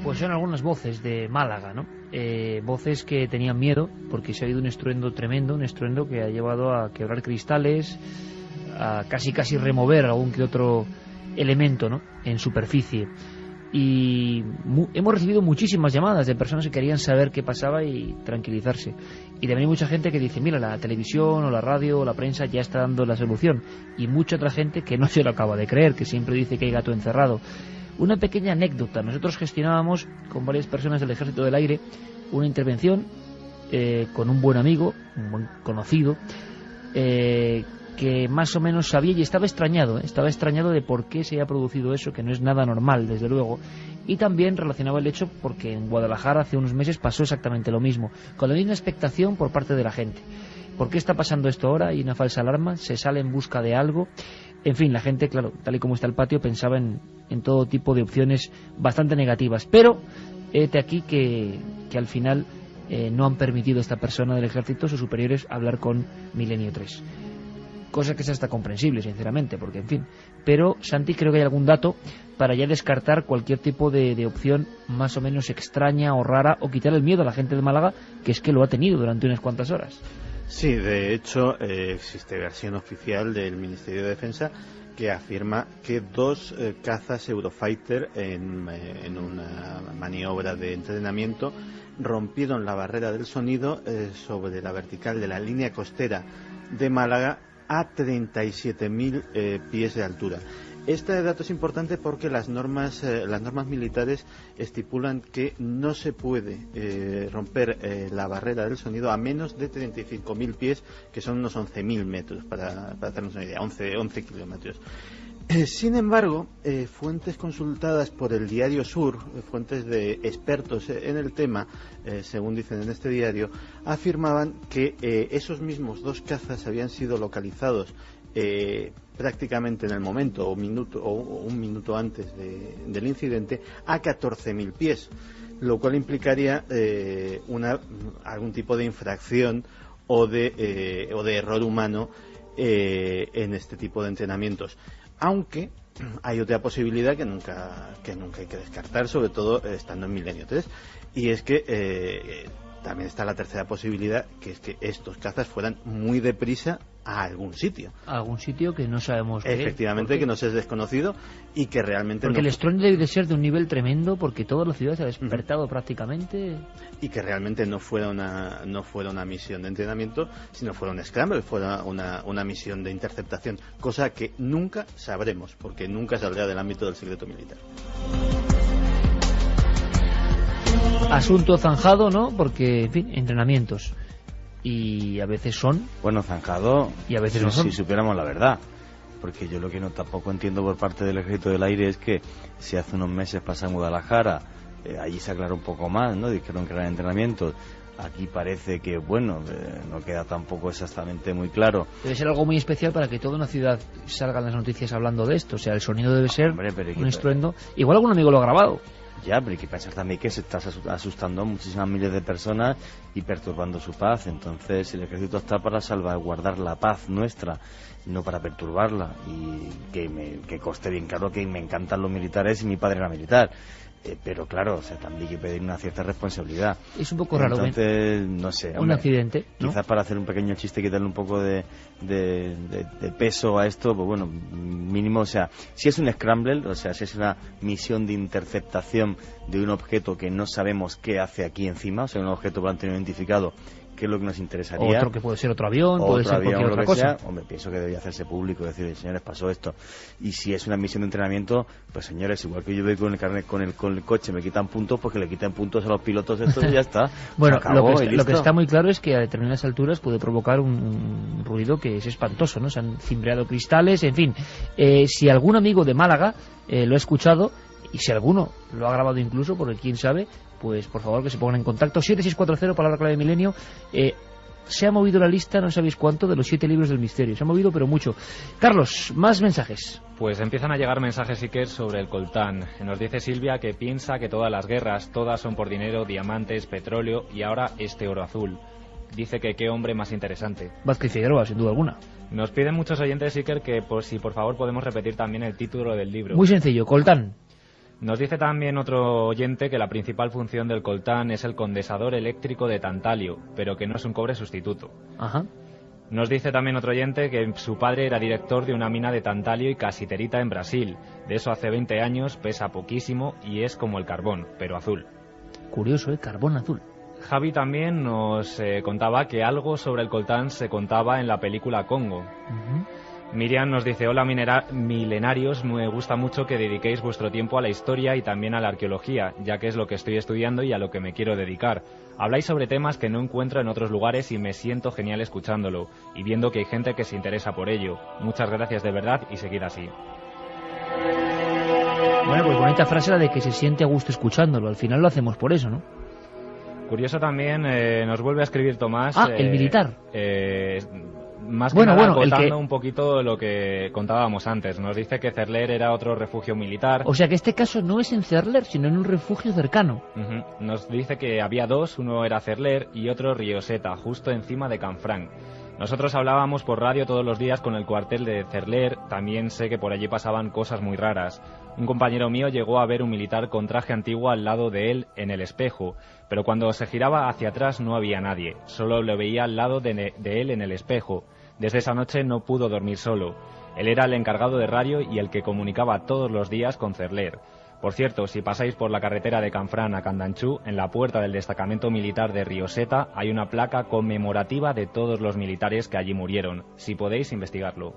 Pues son algunas voces de Málaga, ¿no? Voces que tenían miedo porque se ha oído un estruendo tremendo, un estruendo que ha llevado a quebrar cristales, a casi remover algún que otro elemento, ¿no?, en superficie. Y hemos recibido muchísimas llamadas de personas que querían saber qué pasaba y tranquilizarse. Y también hay mucha gente que dice, mira, la televisión o la radio o la prensa ya está dando la solución. Y mucha otra gente que no se lo acaba de creer, que siempre dice que hay gato encerrado. Una pequeña anécdota: nosotros gestionábamos con varias personas del Ejército del Aire una intervención con un buen amigo, un buen conocido, que más o menos sabía y estaba extrañado de por qué se había producido eso, que no es nada normal, desde luego. Y también relacionaba el hecho porque en Guadalajara hace unos meses pasó exactamente lo mismo, con la misma expectación por parte de la gente. ¿Por qué está pasando esto ahora? Hay una falsa alarma, se sale en busca de algo. En fin, la gente, claro, tal y como está el patio, pensaba en todo tipo de opciones bastante negativas. Pero hete aquí que al final no han permitido a esta persona del ejército, sus superiores, hablar con Milenio 3. Cosa que es hasta comprensible, sinceramente, porque, en fin. Pero, Santi, creo que hay algún dato para ya descartar cualquier tipo de opción más o menos extraña o rara, o quitar el miedo a la gente de Málaga, que es que lo ha tenido durante unas cuantas horas. Sí, de hecho, existe versión oficial del Ministerio de Defensa que afirma que dos cazas Eurofighter en una maniobra de entrenamiento rompieron la barrera del sonido sobre la vertical de la línea costera de Málaga a 37.000 pies de altura. Este dato es importante porque las normas militares estipulan que no se puede romper la barrera del sonido a menos de 35.000 pies, que son unos 11.000 metros, para hacernos una idea, 11 kilómetros. Sin embargo, fuentes consultadas por el Diario Sur, fuentes de expertos en el tema, según dicen en este diario, afirmaban que esos mismos dos cazas habían sido localizados prácticamente en el momento o un minuto antes del incidente a 14.000 pies, lo cual implicaría algún tipo de infracción o de error humano en este tipo de entrenamientos. Aunque hay otra posibilidad que nunca hay que descartar, sobre todo estando en Milenio 3, y es que también está la tercera posibilidad, que es que estos cazas fueran muy deprisa a algún sitio. A algún sitio que no sabemos qué. Efectivamente, que nos es desconocido y que realmente porque el estruendo debe de ser de un nivel tremendo, porque toda la ciudad se ha despertado prácticamente. Y que realmente no fuera una misión de entrenamiento, sino fuera un scramble, fuera una misión de interceptación, cosa que nunca sabremos, porque nunca saldrá del ámbito del secreto militar. Asunto zanjado, ¿no? Porque, en fin, entrenamientos. Y a veces son... Bueno, zanjado, y a veces no son. Si supiéramos la verdad. Porque yo lo que tampoco entiendo por parte del Ejército del Aire es que si hace unos meses pasa en Guadalajara, allí se aclaró un poco más, ¿no? Dijeron que eran entrenamientos. Aquí parece que, bueno, no queda tampoco exactamente muy claro. Debe ser algo muy especial para que toda una ciudad salgan las noticias hablando de esto. O sea, el sonido debe ser un estruendo. Igual algún amigo lo ha grabado. Ya, pero hay que pensar también que se está asustando a muchísimas miles de personas y perturbando su paz. Entonces el ejército está para salvaguardar la paz nuestra, no para perturbarla. Y que conste bien claro que me encantan los militares y mi padre era militar. Pero claro, o sea, también hay que pedir una cierta responsabilidad. Es un poco raro. Entonces, no sé. Un accidente, ¿no? Quizás para hacer un pequeño chiste y quitarle un poco de peso a esto, pues bueno, mínimo, o sea, si es un scramble, o sea, si es una misión de interceptación de un objeto que no sabemos qué hace aquí encima, o sea, un objeto volante no identificado, que es lo que nos interesaría. Otro que puede ser otro avión, puede ser cualquier otra cosa. Hombre, pienso que debería hacerse público, decir, señores, pasó esto. Y si es una misión de entrenamiento, pues señores, igual que yo voy con el carnet, con el coche, me quitan puntos, pues que le quiten puntos a los pilotos estos y ya está. Bueno, lo que está muy claro es que a determinadas alturas puede provocar un ruido que es espantoso, ¿no? Se han cimbreado cristales, en fin. Si algún amigo de Málaga lo ha escuchado, y si alguno lo ha grabado incluso, porque quién sabe, pues por favor que se pongan en contacto. 7640, palabra clave de Milenio. Se ha movido la lista, no sabéis cuánto, de los 7 libros del misterio. Se ha movido, pero mucho. Carlos, más mensajes. Pues empiezan a llegar mensajes, Iker, sobre el coltán. Nos dice Silvia que piensa que todas las guerras, todas son por dinero, diamantes, petróleo y ahora este oro azul. Dice que qué hombre más interesante. Vázquez Figueroa, sin duda alguna. Nos piden muchos oyentes, Iker, que por favor podemos repetir también el título del libro. Muy sencillo, coltán. Nos dice también otro oyente que la principal función del coltán es el condensador eléctrico de tantalio, pero que no es un cobre sustituto. Ajá. Nos dice también otro oyente que su padre era director de una mina de tantalio y casiterita en Brasil. De eso hace 20 años, pesa poquísimo y es como el carbón, pero azul. Curioso, carbón azul. Javi también nos contaba que algo sobre el coltán se contaba en la película Congo. Miriam nos dice: hola milenarios, me gusta mucho que dediquéis vuestro tiempo a la historia y también a la arqueología, ya que es lo que estoy estudiando y a lo que me quiero dedicar. Habláis sobre temas que no encuentro en otros lugares y me siento genial escuchándolo y viendo que hay gente que se interesa por ello. Muchas gracias de verdad y seguid así. Bueno, pues bonita frase la de que se siente a gusto escuchándolo. Al final lo hacemos por eso, ¿no? Curioso también, nos vuelve a escribir Tomás. El militar. Más que nada contando un poquito lo que contábamos antes. Nos dice que Cerler era otro refugio militar. O sea que este caso no es en Cerler, sino en un refugio cercano. Nos dice que había dos, uno era Cerler y otro Rioseta, justo encima de Canfranc. Nosotros hablábamos por radio todos los días con el cuartel de Cerler, también sé que por allí pasaban cosas muy raras. Un compañero mío llegó a ver un militar con traje antiguo al lado de él en el espejo, pero cuando se giraba hacia atrás no había nadie, solo lo veía al lado de él en el espejo. Desde esa noche no pudo dormir solo. Él era el encargado de radio y el que comunicaba todos los días con Cerler. Por cierto, si pasáis por la carretera de Canfranc a Candanchú, en la puerta del destacamento militar de Rioseta hay una placa conmemorativa de todos los militares que allí murieron. Si podéis, investigarlo.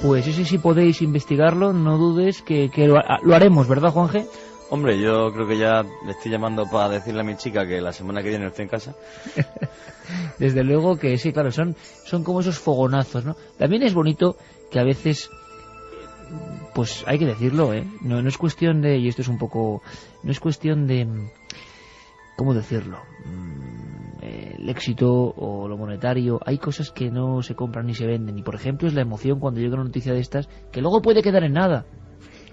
Pues ese si podéis investigarlo, no dudes que lo haremos, ¿verdad, Juanje? Hombre, yo creo que ya le estoy llamando para decirle a mi chica que la semana que viene esté en casa. Desde luego que sí, claro, son como esos fogonazos, ¿no? También es bonito que a veces, pues hay que decirlo, no es cuestión de, y esto es un poco, no es cuestión de, ¿cómo decirlo? El éxito o lo monetario, hay cosas que no se compran ni se venden, y por ejemplo es la emoción cuando llega una noticia de estas, que luego puede quedar en nada,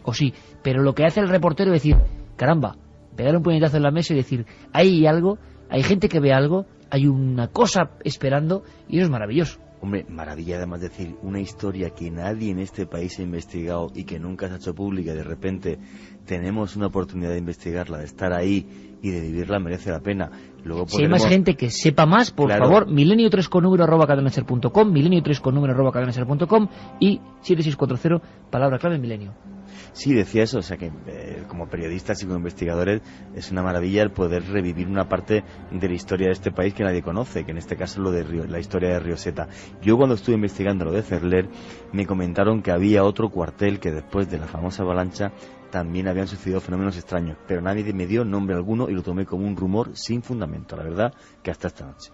o sí, pero lo que hace el reportero es decir, caramba, pegar un puñetazo en la mesa y decir, hay algo, hay gente que ve algo, hay una cosa esperando, y eso es maravilloso. Hombre, maravilla además decir una historia que nadie en este país ha investigado y que nunca se ha hecho pública y de repente tenemos una oportunidad de investigarla, de estar ahí y de vivirla, merece la pena. Luego si hay más gente que sepa más, por favor, milenio3con número@cadenaser.com, milenio3con número@cadenaser.com y 7640, palabra clave milenio. Sí, decía eso, o sea que como periodistas y como investigadores es una maravilla el poder revivir una parte de la historia de este país que nadie conoce, que en este caso es la historia de Rioseta. Yo cuando estuve investigando lo de Cerler me comentaron que había otro cuartel que después de la famosa avalancha también habían sucedido fenómenos extraños, pero nadie me dio nombre alguno y lo tomé como un rumor sin fundamento, la verdad, que hasta esta noche.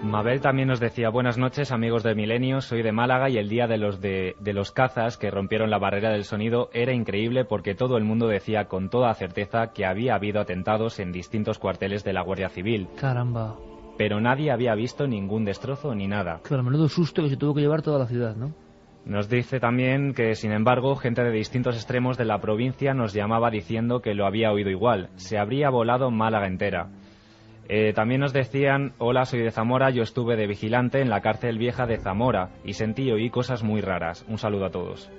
Mabel también nos decía: buenas noches, amigos de Milenio, soy de Málaga y el día de los cazas que rompieron la barrera del sonido era increíble porque todo el mundo decía con toda certeza que había habido atentados en distintos cuarteles de la Guardia Civil. Caramba. Pero nadie había visto ningún destrozo ni nada. Claro, menudo susto que se tuvo que llevar toda la ciudad, ¿no? Nos dice también que, sin embargo, gente de distintos extremos de la provincia nos llamaba diciendo que lo había oído igual. Se habría volado Málaga entera. También nos decían: hola, soy de Zamora, yo estuve de vigilante en la cárcel vieja de Zamora y sentí y oí cosas muy raras. Un saludo a todos.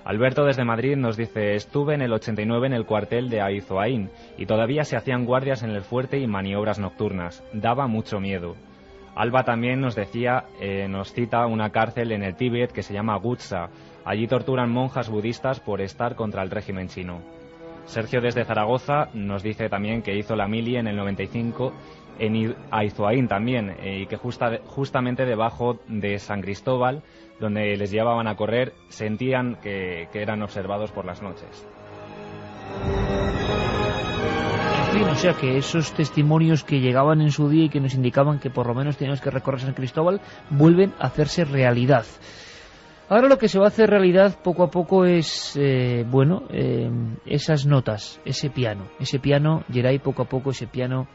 Alberto desde Madrid nos dice: estuve en el 89 en el cuartel de Aizoaín y todavía se hacían guardias en el fuerte y maniobras nocturnas. Daba mucho miedo. Alba también nos decía, nos cita una cárcel en el Tíbet que se llama Gutsa. Allí torturan monjas budistas por estar contra el régimen chino. Sergio desde Zaragoza nos dice también que hizo la mili en el 95 en Aizoaín también, y que justamente debajo de San Cristóbal, donde les llevaban a correr, sentían que eran observados por las noches. En fin, o sea que esos testimonios que llegaban en su día y que nos indicaban que por lo menos teníamos que recorrer San Cristóbal vuelven a hacerse realidad. Ahora lo que se va a hacer realidad poco a poco es, esas notas, ese piano, Geray, poco a poco ese piano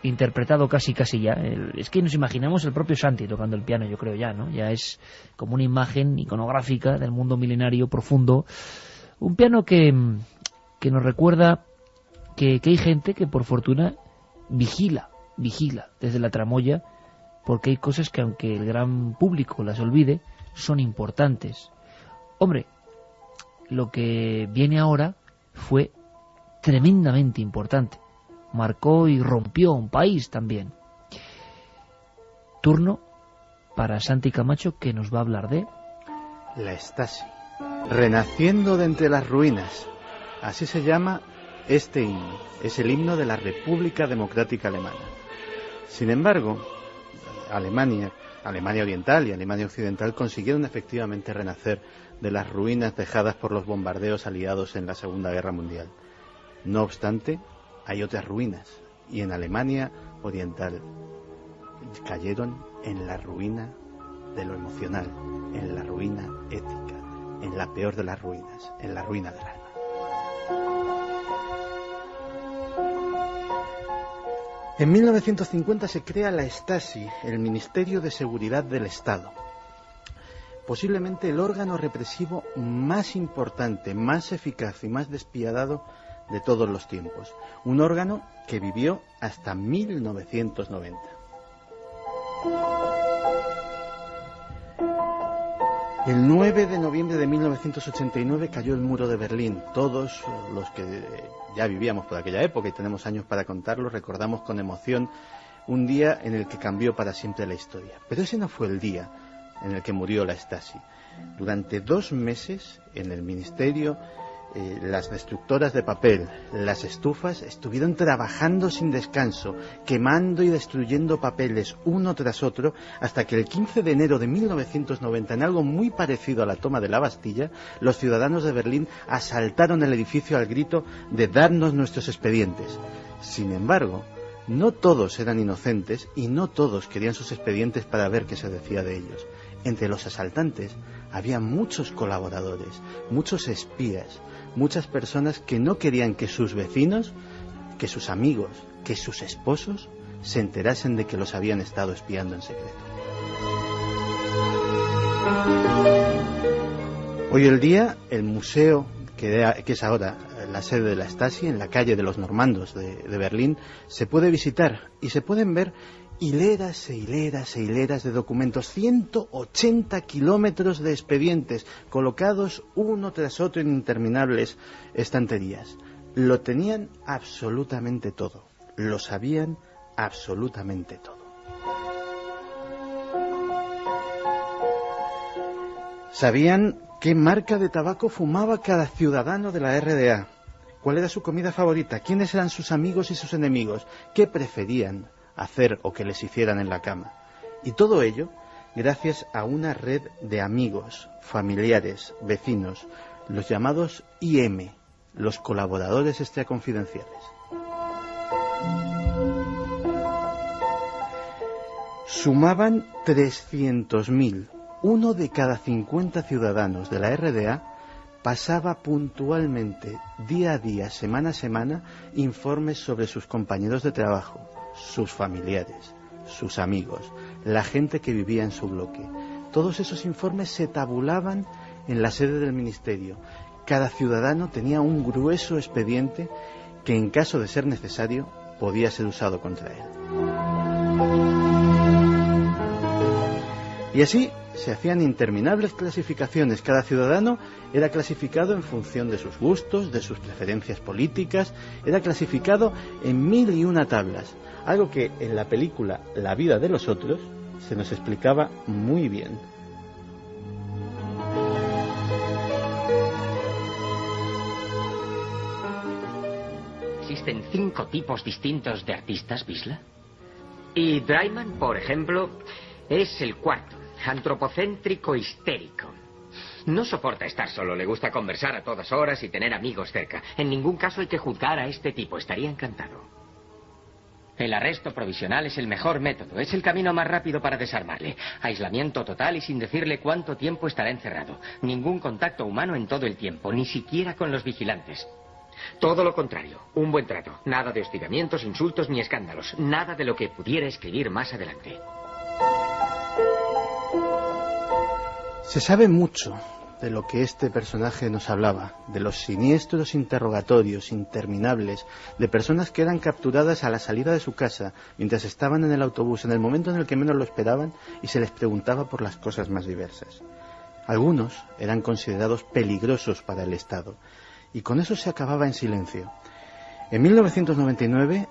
interpretado casi ya. Es que nos imaginamos el propio Santi tocando el piano, yo creo ya, ¿no? Ya es como una imagen iconográfica del mundo milenario profundo. Un piano que nos recuerda que hay gente que por fortuna vigila desde la tramoya, porque hay cosas que aunque el gran público las olvide, son importantes. Hombre, lo que viene ahora fue tremendamente importante. Marcó y rompió un país también. Turno para Santi Camacho, que nos va a hablar de la Stasi, renaciendo de entre las ruinas. Así se llama este himno. Es el himno de la República Democrática Alemana. Sin embargo, Alemania Oriental y Alemania Occidental consiguieron efectivamente renacer de las ruinas dejadas por los bombardeos aliados en la Segunda Guerra Mundial. No obstante, hay otras ruinas, y en Alemania Oriental cayeron en la ruina de lo emocional, en la ruina ética, en la peor de las ruinas, en la ruina del alma. En 1950 se crea la Stasi, el Ministerio de Seguridad del Estado. Posiblemente el órgano represivo más importante, más eficaz y más despiadado de todos los tiempos. Un órgano que vivió hasta 1990. El 9 de noviembre de 1989 cayó el muro de Berlín. Todos los que ya vivíamos por aquella época y tenemos años para contarlo, recordamos con emoción un día en el que cambió para siempre la historia. Pero ese no fue el día en el que murió la Stasi. Durante 2 meses en el ministerio, las destructoras de papel, las estufas, estuvieron trabajando sin descanso, quemando y destruyendo papeles uno tras otro, hasta que el 15 de enero de 1990, en algo muy parecido a la toma de la Bastilla, los ciudadanos de Berlín asaltaron el edificio al grito de «darnos nuestros expedientes». Sin embargo, no todos eran inocentes y no todos querían sus expedientes para ver qué se decía de ellos. Entre los asaltantes había muchos colaboradores, muchos espías, muchas personas que no querían que sus vecinos, que sus amigos, que sus esposos se enterasen de que los habían estado espiando en secreto. Hoy el día, el museo, que es ahora la sede de la Stasi, en la calle de los Normandos de Berlín, se puede visitar y se pueden ver hileras e hileras e hileras de documentos, 180 kilómetros de expedientes colocados uno tras otro en interminables estanterías. Lo tenían absolutamente todo, lo sabían absolutamente todo. Sabían qué marca de tabaco fumaba cada ciudadano de la RDA, cuál era su comida favorita, quiénes eran sus amigos y sus enemigos, qué preferían hacer o que les hicieran en la cama. Y todo ello gracias a una red de amigos, familiares, vecinos, los llamados IM, los colaboradores extraconfidenciales. Sumaban 300.000. Uno de cada 50 ciudadanos de la RDA pasaba puntualmente, día a día, semana a semana, informes sobre sus compañeros de trabajo, sus familiares, sus amigos, la gente que vivía en su bloque. Todos esos informes se tabulaban en la sede del ministerio. Cada ciudadano tenía un grueso expediente que, en caso de ser necesario, podía ser usado contra él. Y así se hacían interminables clasificaciones. Cada ciudadano era clasificado en función de sus gustos, de sus preferencias políticas, era clasificado en 1001 tablas. Algo que en la película La vida de los otros se nos explicaba muy bien. Existen 5 tipos distintos de artistas, Wisla. Y Draiman, por ejemplo, es el cuarto, antropocéntrico histérico. No soporta estar solo, le gusta conversar a todas horas y tener amigos cerca. En ningún caso hay que juzgar a este tipo, estaría encantado. El arresto provisional es el mejor método, es el camino más rápido para desarmarle. Aislamiento total y sin decirle cuánto tiempo estará encerrado. Ningún contacto humano en todo el tiempo, ni siquiera con los vigilantes. Todo lo contrario, un buen trato. Nada de hostigamientos, insultos ni escándalos. Nada de lo que pudiera escribir más adelante. Se sabe mucho de lo que este personaje nos hablaba, de los siniestros interrogatorios interminables de personas que eran capturadas a la salida de su casa mientras estaban en el autobús, en el momento en el que menos lo esperaban, y se les preguntaba por las cosas más diversas. Algunos eran considerados peligrosos para el Estado, y con eso se acababa en silencio. En 1999,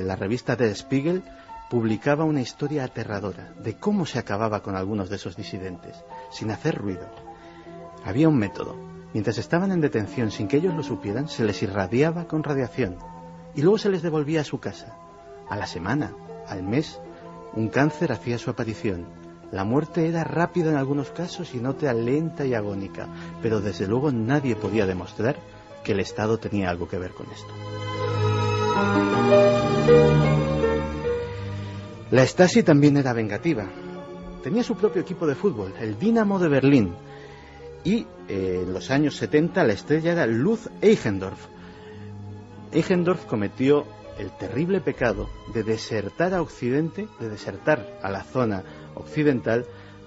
la revista Der Spiegel publicaba una historia aterradora de cómo se acababa con algunos de esos disidentes, sin hacer ruido. Había un método. Mientras estaban en detención sin que ellos lo supieran, se les irradiaba con radiación y luego se les devolvía a su casa. A la semana, al mes, un cáncer hacía su aparición. La muerte era rápida en algunos casos y en otra lenta y agónica, pero desde luego nadie podía demostrar que el Estado tenía algo que ver con esto. La Stasi también era vengativa. Tenía su propio equipo de fútbol, el Dinamo de Berlín, y en los años 70 la estrella era Lutz Eigendorf. Eigendorf cometió el terrible pecado de desertar a Occidente, de desertar a la zona occidental,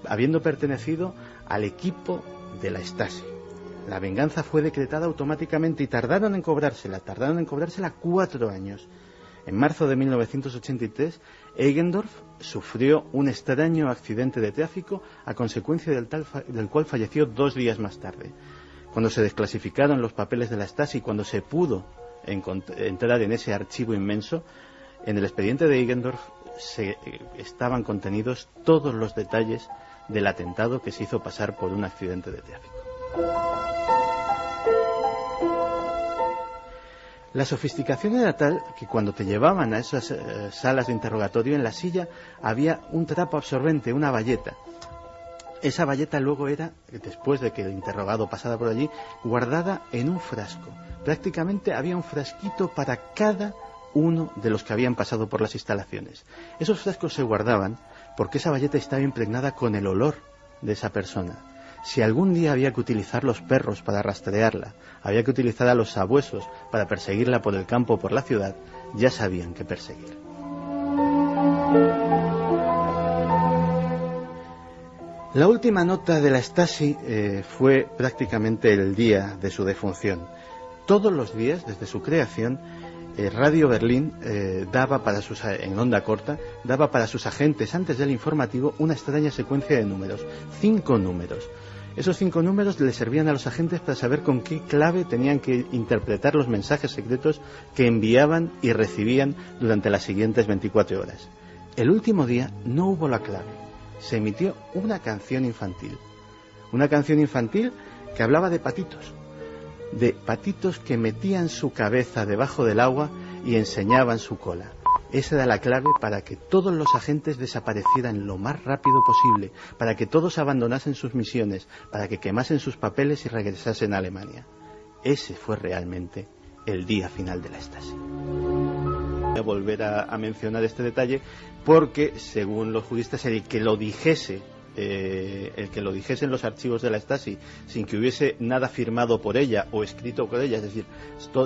habiendo pertenecido al equipo de la Stasi. La venganza fue decretada automáticamente y tardaron en cobrársela 4 años. En marzo de 1983, Eigendorf sufrió un extraño accidente de tráfico a consecuencia del cual falleció 2 días más tarde. Cuando se desclasificaron los papeles de la Stasi, cuando se pudo entrar en ese archivo inmenso, en el expediente de Eigendorf estaban contenidos todos los detalles del atentado que se hizo pasar por un accidente de tráfico. La sofisticación era tal que cuando te llevaban a esas salas de interrogatorio, en la silla había un trapo absorbente, una bayeta. Esa bayeta luego era, después de que el interrogado pasara por allí, guardada en un frasco. Prácticamente había un frasquito para cada uno de los que habían pasado por las instalaciones. Esos frascos se guardaban porque esa bayeta estaba impregnada con el olor de esa persona. Si algún día había que utilizar los perros para rastrearla, había que utilizar a los sabuesos para perseguirla por el campo o por la ciudad, ya sabían qué perseguir. La última nota de la Stasi fue prácticamente el día de su defunción. Todos los días, desde su creación, Radio Berlín daba para en onda corta, daba para sus agentes antes del informativo una extraña secuencia de números, 5 números. Esos 5 números les servían a los agentes para saber con qué clave tenían que interpretar los mensajes secretos que enviaban y recibían durante las siguientes 24 horas. El último día no hubo la clave. Se emitió una canción infantil. Una canción infantil que hablaba de patitos que metían su cabeza debajo del agua y enseñaban su cola. Esa era la clave para que todos los agentes desaparecieran lo más rápido posible, para que todos abandonasen sus misiones, para que quemasen sus papeles y regresasen a Alemania. Ese fue realmente el día final de la Stasi. Voy a volver a mencionar este detalle porque, según los juristas, el que lo dijesen los archivos de la Stasi sin que hubiese nada firmado por ella o escrito por ella, es decir,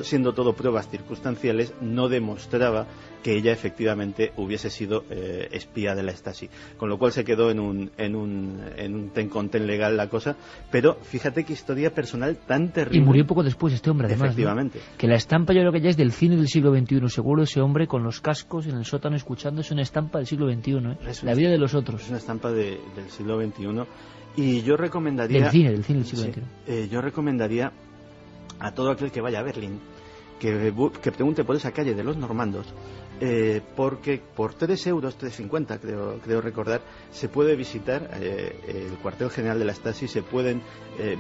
siendo todo pruebas circunstanciales, no demostraba que ella efectivamente hubiese sido espía de la Stasi, con lo cual se quedó en un ten con ten legal la cosa, pero fíjate qué historia personal tan terrible. Y murió poco después este hombre, además, efectivamente, ¿no? Que la estampa yo creo que ya es del cine del siglo XXI, seguro, ese hombre con los cascos en el sótano escuchando, es una estampa del siglo XXI, la vida de los otros. Es una estampa del siglo XXI, y yo recomendaría... Del cine del siglo XXI. Yo recomendaría a todo aquel que vaya a Berlín que pregunte por esa calle de los normandos, porque por 3,50 €, creo recordar, se puede visitar el cuartel general de la Stasi, se pueden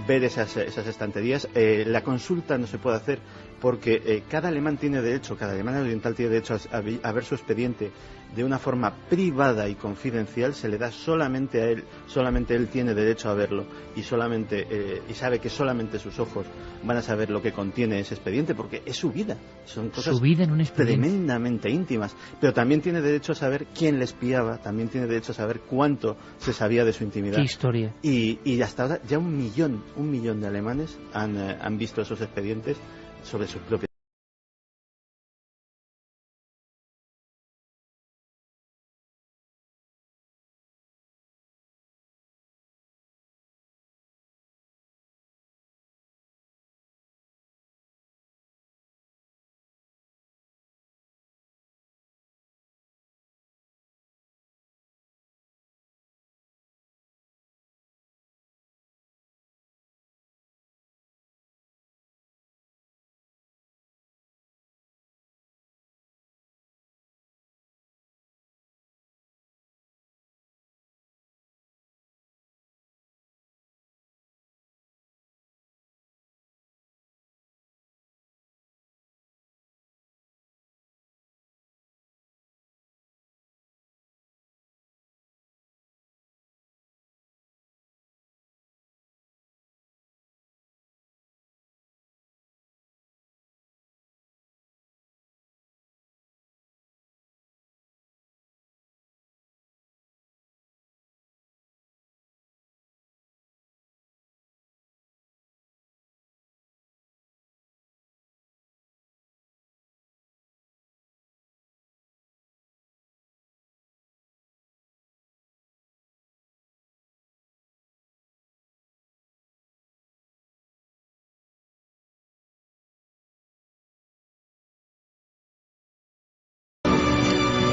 ver esas estanterías. La consulta no se puede hacer porque cada alemán oriental tiene derecho a ver su expediente de una forma privada y confidencial. Se le da solamente a él, solamente él tiene derecho a verlo y sabe que solamente sus ojos van a saber lo que contiene ese expediente, porque es su vida, son cosas su vida en un expediente tremendamente íntimas, pero también tiene derecho a saber quién le espiaba, también tiene derecho a saber cuánto se sabía de su intimidad. Qué historia. Y hasta ahora ya un millón de alemanes han visto esos expedientes sobre sus propias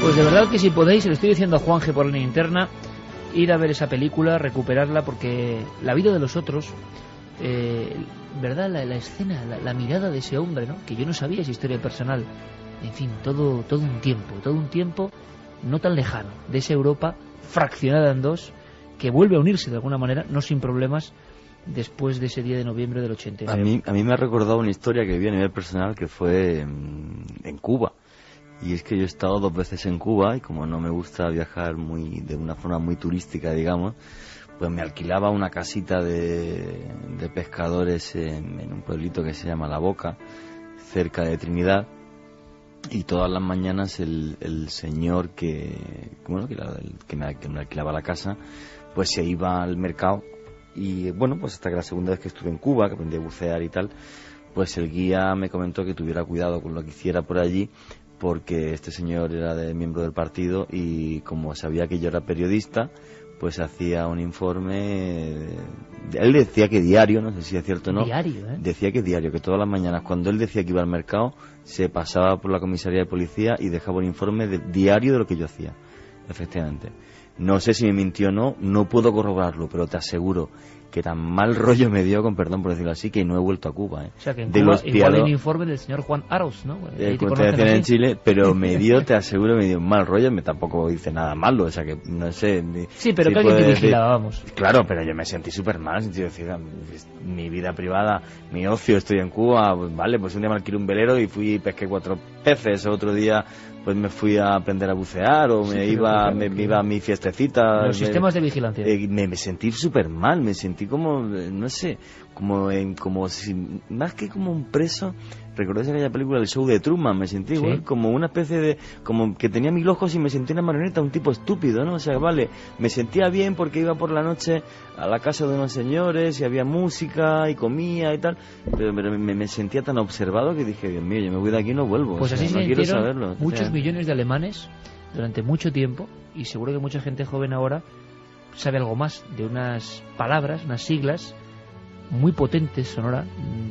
Pues de verdad que si podéis, le estoy diciendo a Juanje por línea interna, ir a ver esa película, recuperarla, porque la vida de los otros, verdad, la escena, la mirada de ese hombre, ¿no? Que yo no sabía esa historia personal, en fin, todo un tiempo no tan lejano, de esa Europa fraccionada en dos, que vuelve a unirse de alguna manera, no sin problemas, después de ese día de noviembre del 89. A mí me ha recordado una historia que vi a nivel personal, que fue en Cuba. Y es que yo he estado 2 veces en Cuba, y como no me gusta viajar de una forma muy turística, digamos, pues me alquilaba una casita de pescadores en un pueblito que se llama La Boca, cerca de Trinidad. Y todas las mañanas el señor que me alquilaba la casa, pues se iba al mercado. Y bueno, pues hasta que la segunda vez que estuve en Cuba, que aprendí a bucear y tal, pues el guía me comentó que tuviera cuidado con lo que hiciera por allí, porque este señor era miembro del partido, y como sabía que yo era periodista, pues hacía un informe. Él decía que diario, no sé si es cierto o no. Diario, ¿eh? Decía que diario, que todas las mañanas, cuando él decía que iba al mercado, se pasaba por la comisaría de policía y dejaba un informe diario de lo que yo hacía. Efectivamente. No sé si me mintió o no, no puedo corroborarlo, pero te aseguro que tan mal rollo me dio, con perdón por decirlo así, que no he vuelto a Cuba. O sea, que en Cuba igual hay un informe del señor Juan Aros, ¿no? Como te decían en Chile, pero te aseguro, me dio un mal rollo. Tampoco hice nada malo, o sea que no sé. Sí, pero que alguien te vigilaba, vamos. Claro, pero yo me sentí súper mal, mi vida privada, mi ocio, estoy en Cuba, pues vale, pues un día me alquilé un velero y fui y pesqué 4 peces, otro día pues me fui a aprender a bucear, o me iba a mi fiestecita. Los sistemas de vigilancia. Me sentí súper mal, me sentí como, no sé, como si, más que como un preso. ¿Recordáis aquella película, El show de Truman? Me sentí igual, como una especie de, como que tenía 1000 ojos y me sentí una marioneta, un tipo estúpido, ¿no? O sea, vale, me sentía bien porque iba por la noche a la casa de unos señores y había música y comía y tal, pero me sentía tan observado que dije, Dios mío, yo me voy de aquí y no vuelvo. Pues así no se quiero hicieron saberlo. muchos millones de alemanes durante mucho tiempo, y seguro que mucha gente joven ahora sabe algo más de unas palabras, unas siglas muy potentes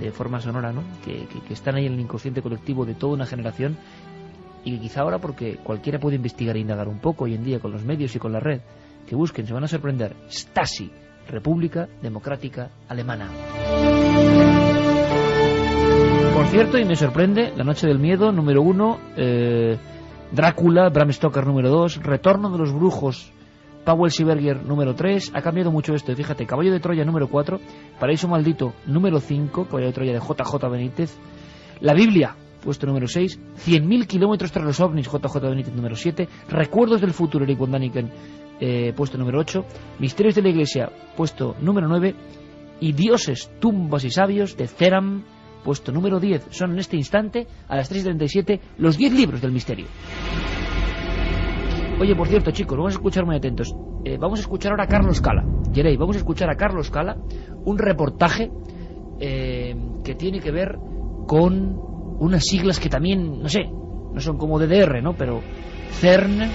de forma sonora, ¿no? Que están ahí en el inconsciente colectivo de toda una generación, y que quizá ahora, porque cualquiera puede investigar e indagar un poco hoy en día con los medios y con la red, que busquen, se van a sorprender. Stasi, República Democrática Alemana. Por cierto, y me sorprende, La Noche del Miedo, número 1, Drácula, Bram Stoker, número 2, Retorno de los Brujos, Powell Sieberger, número 3. Ha cambiado mucho esto, fíjate. Caballo de Troya, número 4. Paraíso Maldito, número 5. Caballo de Troya de JJ Benítez. La Biblia, puesto número 6. 100.000 kilómetros tras los ovnis, JJ Benítez, número 7. Recuerdos del futuro, Eric von Daniken, puesto número 8. Misterios de la Iglesia, puesto número 9. Y Dioses, tumbas y sabios, de Ceram, puesto número 10. Son en este instante, a las 3:37, los 10 libros del misterio. Oye, por cierto, chicos, vamos a escuchar muy atentos. Vamos a escuchar ahora a Carlos Cala. Yerey, vamos a escuchar a Carlos Cala, un reportaje que tiene que ver con unas siglas que también, no sé, no son como DDR, ¿no? Pero CERN,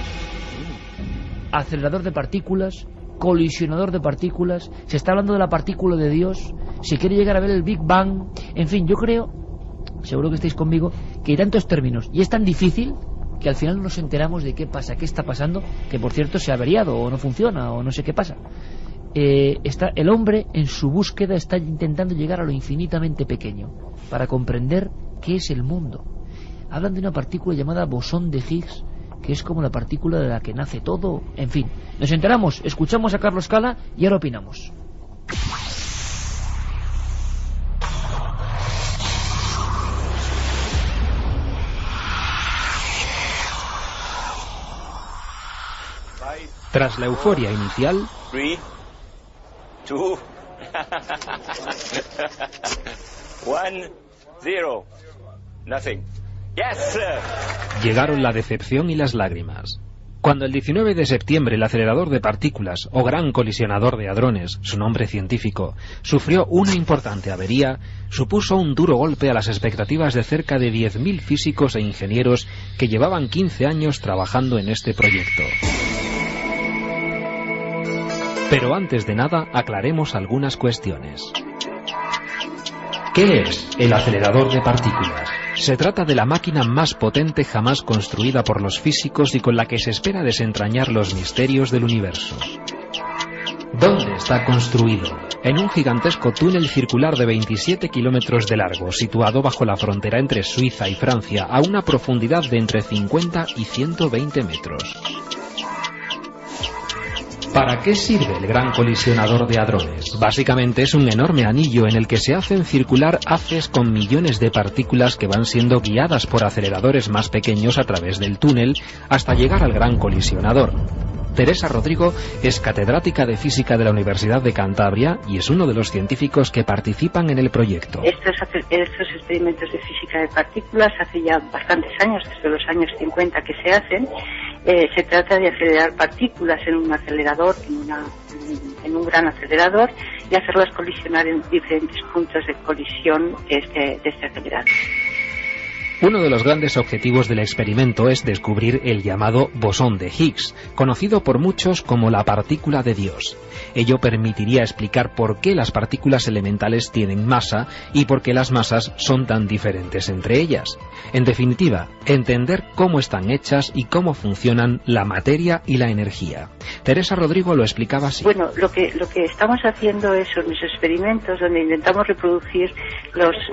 acelerador de partículas, colisionador de partículas, se está hablando de la partícula de Dios, se quiere llegar a ver el Big Bang, en fin, yo creo, seguro que estáis conmigo, que hay tantos términos y es tan difícil que al final nos enteramos de qué pasa, qué está pasando, que por cierto se ha averiado o no funciona o no sé qué pasa. El hombre en su búsqueda está intentando llegar a lo infinitamente pequeño para comprender qué es el mundo. Hablan de una partícula llamada bosón de Higgs, que es como la partícula de la que nace todo. En fin, nos enteramos, escuchamos a Carlos Cala y ahora opinamos. Tras la euforia inicial, 3, 2, 1, 0. Nothing. Yes, sir. Llegaron la decepción y las lágrimas. Cuando el 19 de septiembre el acelerador de partículas, o gran colisionador de hadrones, su nombre científico, sufrió una importante avería, supuso un duro golpe a las expectativas de cerca de 10.000 físicos e ingenieros que llevaban 15 años trabajando en este proyecto. Pero antes de nada, aclaremos algunas cuestiones. ¿Qué es el acelerador de partículas? Se trata de la máquina más potente jamás construida por los físicos y con la que se espera desentrañar los misterios del universo. ¿Dónde está construido? En un gigantesco túnel circular de 27 kilómetros de largo, situado bajo la frontera entre Suiza y Francia, a una profundidad de entre 50 y 120 metros. ¿Para qué sirve el Gran Colisionador de Hadrones? Básicamente es un enorme anillo en el que se hacen circular haces con millones de partículas que van siendo guiadas por aceleradores más pequeños a través del túnel hasta llegar al Gran Colisionador. Teresa Rodrigo es catedrática de física de la Universidad de Cantabria y es uno de los científicos que participan en el proyecto. Estos experimentos de física de partículas hace ya bastantes años, desde los años 50 que se hacen. Se trata de acelerar partículas en un acelerador, en un gran acelerador, y hacerlas colisionar en diferentes puntos de colisión de este acelerador. Uno de los grandes objetivos del experimento es descubrir el llamado bosón de Higgs, conocido por muchos como la partícula de Dios. Ello permitiría explicar por qué las partículas elementales tienen masa y por qué las masas son tan diferentes entre ellas. En definitiva, entender cómo están hechas y cómo funcionan la materia y la energía. Teresa Rodrigo lo explicaba así. Bueno, lo que estamos haciendo es unos experimentos donde intentamos reproducir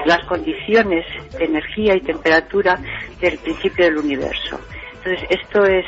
las condiciones de energía y temperatura del principio del universo. Entonces esto es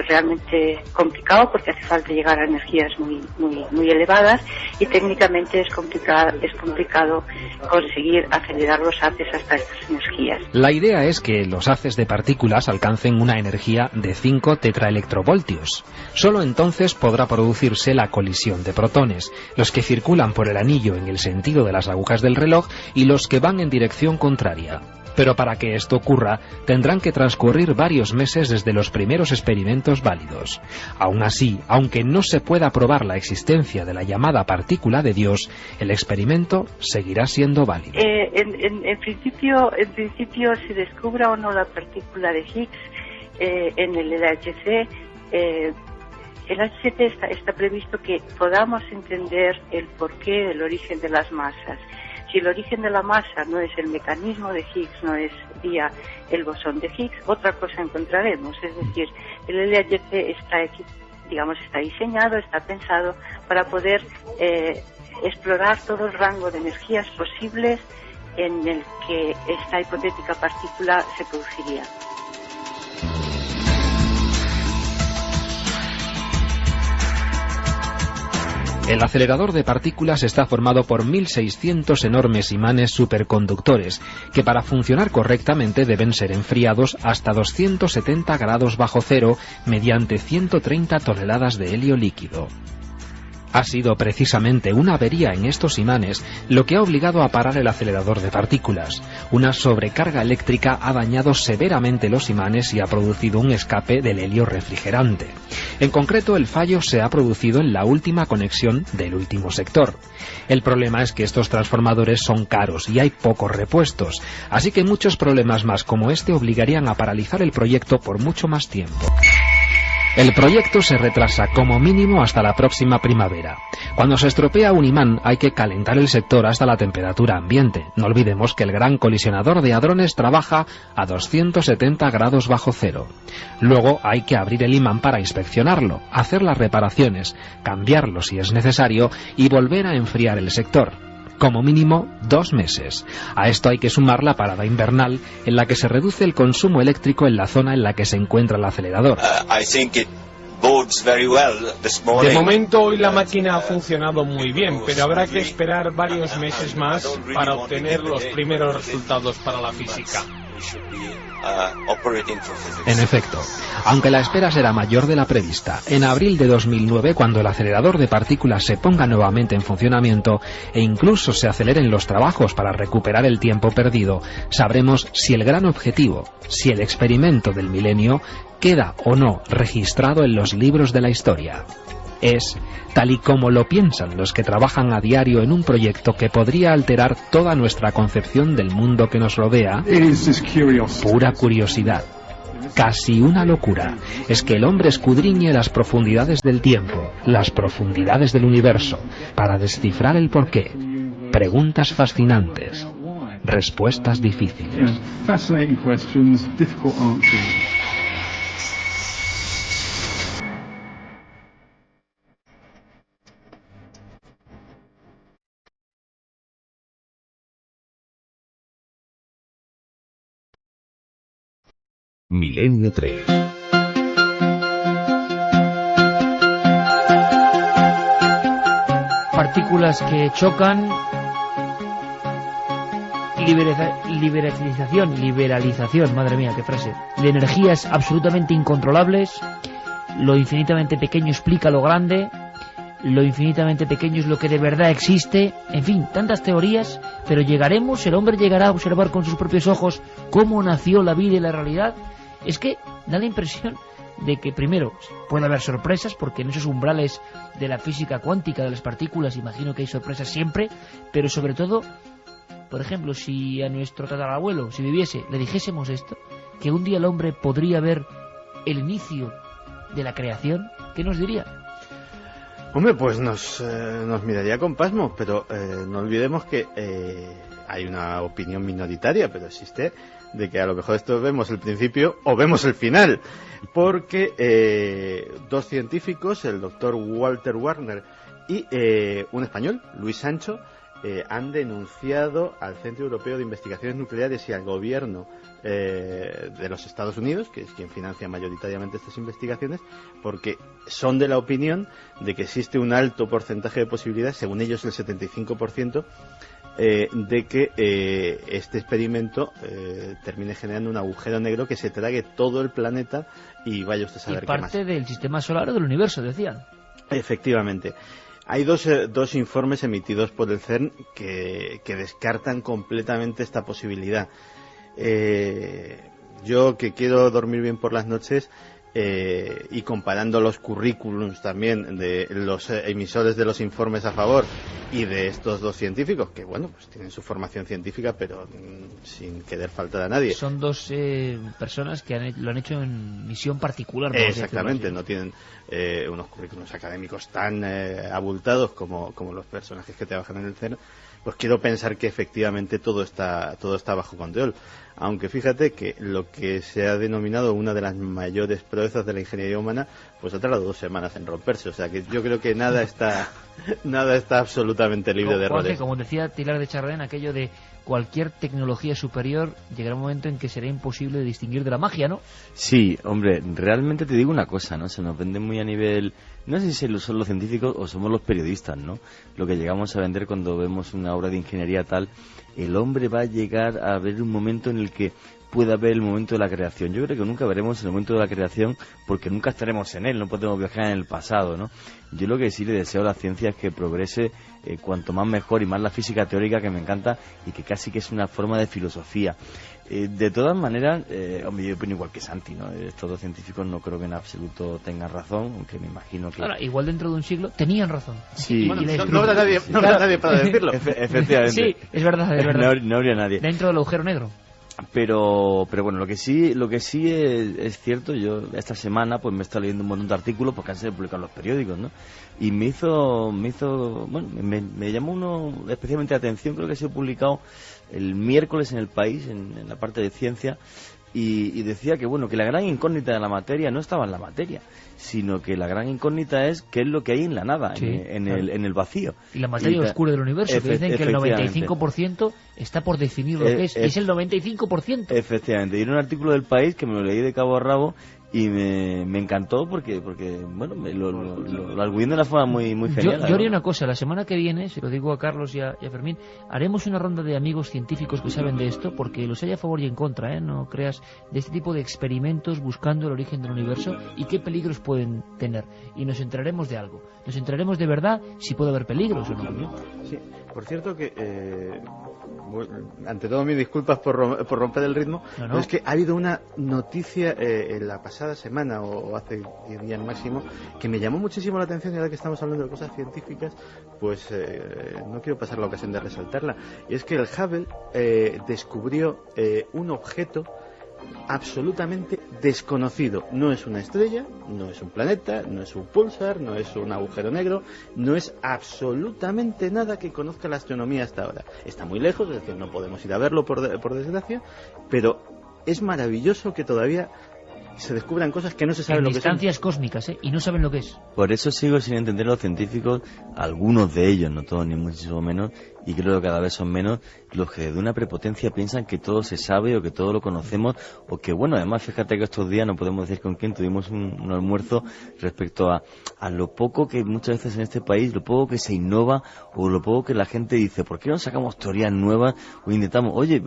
realmente complicado porque hace falta llegar a energías muy elevadas y técnicamente es complicado conseguir acelerar los haces hasta estas energías. La idea es que los haces de partículas alcancen una energía de 5 tetraelectrovoltios. Solo entonces podrá producirse la colisión de protones, los que circulan por el anillo en el sentido de las agujas del reloj y los que van en dirección contraria. Pero para que esto ocurra, tendrán que transcurrir varios meses desde los primeros experimentos válidos. Aún así, aunque no se pueda probar la existencia de la llamada partícula de Dios, el experimento seguirá siendo válido. En principio, si descubra o no la partícula de Higgs en el LHC, el LHC está previsto que podamos entender el porqué, el origen de las masas. Si el origen de la masa no es el mecanismo de Higgs, no es vía el bosón de Higgs, otra cosa encontraremos. Es decir, el LHC está diseñado, está pensado para poder explorar todo el rango de energías posibles en el que esta hipotética partícula se produciría. El acelerador de partículas está formado por 1.600 enormes imanes superconductores, que para funcionar correctamente deben ser enfriados hasta 270 grados bajo cero mediante 130 toneladas de helio líquido. Ha sido precisamente una avería en estos imanes lo que ha obligado a parar el acelerador de partículas. Una sobrecarga eléctrica ha dañado severamente los imanes y ha producido un escape del helio refrigerante. En concreto, el fallo se ha producido en la última conexión del último sector. El problema es que estos transformadores son caros y hay pocos repuestos, así que muchos problemas más como este obligarían a paralizar el proyecto por mucho más tiempo. El proyecto se retrasa como mínimo hasta la próxima primavera. Cuando se estropea un imán hay que calentar el sector hasta la temperatura ambiente. No olvidemos que el Gran Colisionador de Hadrones trabaja a 270 grados bajo cero. Luego hay que abrir el imán para inspeccionarlo, hacer las reparaciones, cambiarlo si es necesario y volver a enfriar el sector. Como mínimo 2 meses. A esto hay que sumar la parada invernal en la que se reduce el consumo eléctrico en la zona en la que se encuentra el acelerador. De momento hoy la máquina ha funcionado muy bien, pero habrá que esperar varios meses más para obtener los primeros resultados para la física. En efecto, aunque la espera será mayor de la prevista, en abril de 2009, cuando el acelerador de partículas se ponga nuevamente en funcionamiento e incluso se aceleren los trabajos para recuperar el tiempo perdido, sabremos si el gran objetivo, si el experimento del milenio, queda o no registrado en los libros de la historia. Es tal y como lo piensan los que trabajan a diario en un proyecto que podría alterar toda nuestra concepción del mundo que nos rodea. Pura curiosidad, casi una locura, es que el hombre escudriñe las profundidades del tiempo, las profundidades del universo, para descifrar el porqué. Preguntas fascinantes. Respuestas difíciles. Fascinating questions, difficult answers. Milenio 3. Partículas que chocan, liberalización, madre mía, qué frase, de energías absolutamente incontrolables, lo infinitamente pequeño explica lo grande, lo infinitamente pequeño es lo que de verdad existe, en fin, tantas teorías, pero el hombre llegará a observar con sus propios ojos cómo nació la vida y la realidad. Es que da la impresión de que primero puede haber sorpresas, porque en esos umbrales de la física cuántica de las partículas imagino que hay sorpresas siempre, pero sobre todo, por ejemplo, si a nuestro tatarabuelo, si viviese, le dijésemos esto, que un día el hombre podría ver el inicio de la creación, ¿qué nos diría? Hombre, pues nos miraría con pasmo, pero no olvidemos que hay una opinión minoritaria, pero existe, de que a lo mejor esto vemos el principio o vemos el final, porque dos científicos, el doctor Walter Warner y un español, Luis Sancho, han denunciado al Centro Europeo de Investigaciones Nucleares y al gobierno de los Estados Unidos, que es quien financia mayoritariamente estas investigaciones, porque son de la opinión de que existe un alto porcentaje de posibilidades, según ellos el 75%, de que este experimento termine generando un agujero negro que se trague todo el planeta y vaya usted a saber qué más. Y parte del sistema solar o del universo, decían. Efectivamente. Hay dos informes emitidos por el CERN que descartan completamente esta posibilidad. Yo, que quiero dormir bien por las noches, y comparando los currículums también de los emisores de los informes a favor y de estos dos científicos, que bueno, pues tienen su formación científica, pero sin querer faltar a nadie. Son dos personas que lo han hecho en misión particular. Exactamente, no tienen unos currículums académicos tan abultados como los personajes que trabajan en el CERN. Pues quiero pensar que efectivamente todo está bajo control. Aunque fíjate que lo que se ha denominado una de las mayores proezas de la ingeniería humana, pues ha tardado 2 semanas en romperse. O sea que yo creo que nada está absolutamente libre de errores. Como decía Tilar de Chardin, aquello de cualquier tecnología superior llegará un momento en que será imposible de distinguir de la magia, ¿no? Sí, hombre, realmente te digo una cosa, ¿no? Se nos vende muy a nivel... No sé si son los científicos o somos los periodistas, ¿no? Lo que llegamos a vender cuando vemos una obra de ingeniería tal, el hombre va a llegar a ver un momento en el que pueda ver el momento de la creación. Yo creo que nunca veremos el momento de la creación porque nunca estaremos en él, no podemos viajar en el pasado, ¿no? Yo lo que sí le deseo a la ciencia es que progrese cuanto más mejor, y más la física teórica, que me encanta y que casi que es una forma de filosofía. De todas maneras, hombre, yo opino igual que Santi, ¿no? Estos dos científicos no creo que en absoluto tengan razón, aunque me imagino que... Ahora, igual dentro de un siglo tenían razón. Sí. Bueno, no habrá nadie para decirlo. Efectivamente. Sí, es verdad, es verdad. No habría nadie. Dentro del agujero negro. Pero bueno, lo que sí es cierto, yo esta semana pues me he estado leyendo un montón de artículos porque han sido publicados en los periódicos, ¿no? Y me llamó uno especialmente la atención, creo que ha sido publicado el miércoles en El País, en la parte de ciencia, y decía que bueno, que la gran incógnita de la materia no estaba en la materia, sino que la gran incógnita es qué es lo que hay en la nada, sí, en el vacío. Y la materia oscura del universo, que dicen que el 95% está por definir lo que es, y es el 95%. Efectivamente, y era un artículo del País que me lo leí de cabo a rabo y me encantó porque bueno, lo arguyendo de una forma muy genial. Yo haría una cosa, la semana que viene, se lo digo a Carlos y a Fermín, haremos una ronda de amigos científicos que saben de esto, porque los hay a favor y en contra, no creas, de este tipo de experimentos buscando el origen del universo y qué peligros pueden tener, y nos enteraremos de algo, nos enteraremos de verdad si puede haber peligros o no. Sí, por cierto que ante todo mis disculpas por romper el ritmo, no. Pero es que ha habido una noticia en la pasada semana o hace 10 días máximo que me llamó muchísimo la atención, y ahora que estamos hablando de cosas científicas, pues no quiero pasar la ocasión de resaltarla, y es que el Hubble descubrió un objeto absolutamente desconocido. No es una estrella, no es un planeta, no es un pulsar, no es un agujero negro, no es absolutamente nada que conozca la astronomía hasta ahora. Está muy lejos, es decir, no podemos ir a verlo por desgracia, pero es maravilloso que todavía se descubran cosas que no se saben lo que son. Distancias cósmicas, y no saben lo que es. Por eso sigo sin entender los científicos, algunos de ellos, no todos ni muchísimo menos, y creo que cada vez son menos, los que de una prepotencia piensan que todo se sabe o que todo lo conocemos, o que, bueno, además fíjate que estos días, no podemos decir con quién, tuvimos un almuerzo respecto a lo poco que muchas veces en este país, lo poco que se innova, o lo poco que la gente dice, ¿por qué no sacamos teorías nuevas o intentamos? Oye,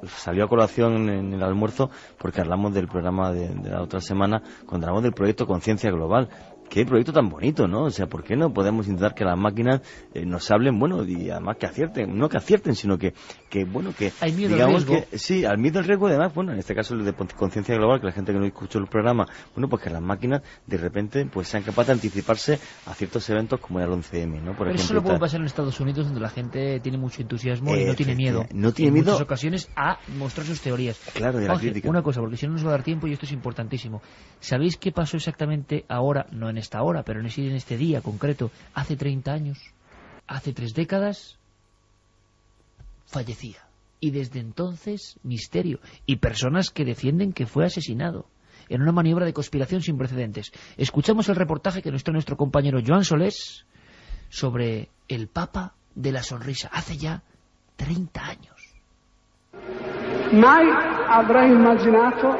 salió a colación en el almuerzo porque hablamos del programa de la otra semana, cuando hablamos del proyecto Conciencia Global. Qué proyecto tan bonito, ¿no? O sea, ¿por qué no podemos intentar que las máquinas nos hablen, bueno, y además que acierten, no que acierten, sino que bueno, que hay miedo digamos al riesgo. Que sí, al miedo al riesgo, además, bueno, en este caso el de Conciencia Global, que la gente que no escuchó el programa, bueno, pues que las máquinas de repente pues sean capaces de anticiparse a ciertos eventos como el 11M, ¿no? Por Pero ejemplo, eso lo puede pasar en Estados Unidos, donde la gente tiene mucho entusiasmo y no tiene miedo. No tiene en miedo. En muchas ocasiones a mostrar sus teorías. Claro, de la Ángel, crítica. Una cosa, porque si no nos va a dar tiempo y esto es importantísimo. ¿Sabéis qué pasó exactamente ahora, no en esta hora, pero en este día concreto, hace 30 años, hace 3 décadas, fallecía? Y desde entonces, misterio. Y personas que defienden que fue asesinado en una maniobra de conspiración sin precedentes. Escuchamos el reportaje que nos trae nuestro compañero Joan Solés sobre el Papa de la Sonrisa, hace ya 30 años. Mai avrei immaginato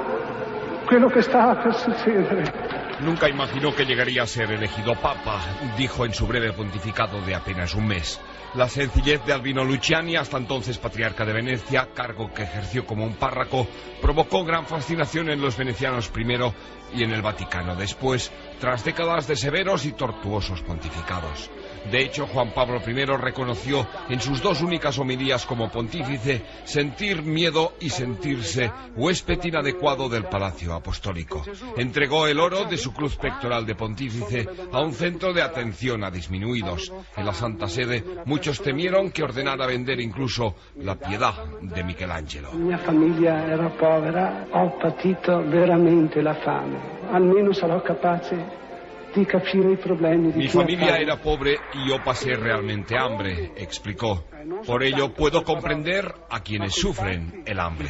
quello che stava per succedere. Nunca imaginó que llegaría a ser elegido papa, dijo en su breve pontificado de apenas un mes. La sencillez de Albino Luciani, hasta entonces patriarca de Venecia, cargo que ejerció como un párroco, provocó gran fascinación en los venecianos primero y en el Vaticano después, tras décadas de severos y tortuosos pontificados. De hecho, Juan Pablo I reconoció en sus 2 únicas homilías como pontífice sentir miedo y sentirse huésped inadecuado del Palacio Apostólico. Entregó el oro de su cruz pectoral de pontífice a un centro de atención a disminuidos. En la Santa Sede, muchos temieron que ordenara vender incluso la Pietà de Michelangelo. Mia famiglia era povera, ho patito veramente la fame. Almeno sarò capace di capire i problemi di Mi familia era pobre y yo pasé realmente hambre, explicó. Por ello puedo comprender a quienes sufren el hambre.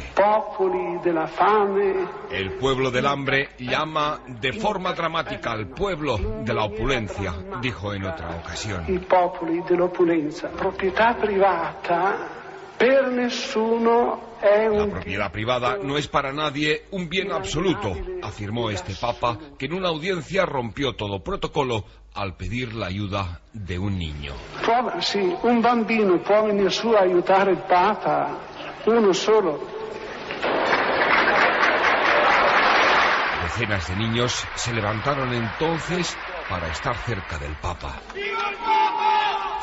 El pueblo del hambre llama de forma dramática al pueblo de la opulencia, dijo en otra ocasión. I popoli dell'opulenza, proprietà privata per nessuno. La propiedad privada no es para nadie un bien absoluto, afirmó este papa, que en una audiencia rompió todo protocolo al pedir la ayuda de un niño. Sì, un bambino può venir su a aiutare il papa, uno solo. Decenas de niños se levantaron entonces para estar cerca del papa.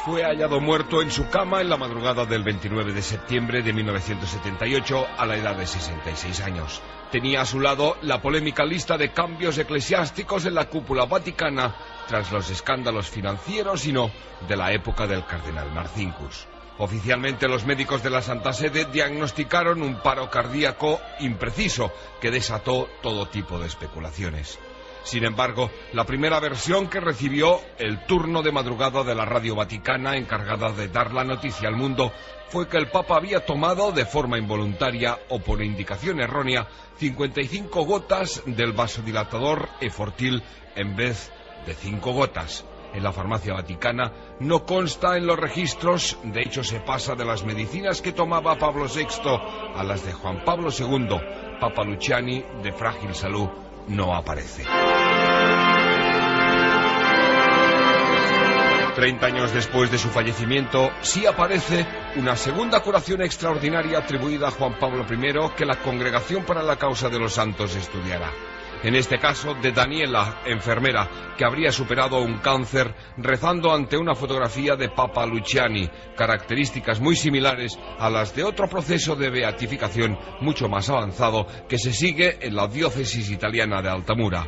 Fue hallado muerto en su cama en la madrugada del 29 de septiembre de 1978 a la edad de 66 años. Tenía a su lado la polémica lista de cambios eclesiásticos en la cúpula vaticana tras los escándalos financieros y no de la época del cardenal Marcinkus. Oficialmente los médicos de la Santa Sede diagnosticaron un paro cardíaco impreciso que desató todo tipo de especulaciones. Sin embargo, la primera versión que recibió el turno de madrugada de la Radio Vaticana encargada de dar la noticia al mundo fue que el Papa había tomado de forma involuntaria o por indicación errónea 55 gotas del vasodilatador Efortil en vez de 5 gotas. En la farmacia vaticana no consta en los registros, de hecho se pasa de las medicinas que tomaba Pablo VI a las de Juan Pablo II. Papa Luciani, de frágil salud, no aparece. 30 años después de su fallecimiento, sí aparece una segunda curación extraordinaria atribuida a Juan Pablo I que la Congregación para la Causa de los Santos estudiará. En este caso, de Daniela, enfermera, que habría superado un cáncer rezando ante una fotografía de Papa Luciani, características muy similares a las de otro proceso de beatificación mucho más avanzado que se sigue en la diócesis italiana de Altamura.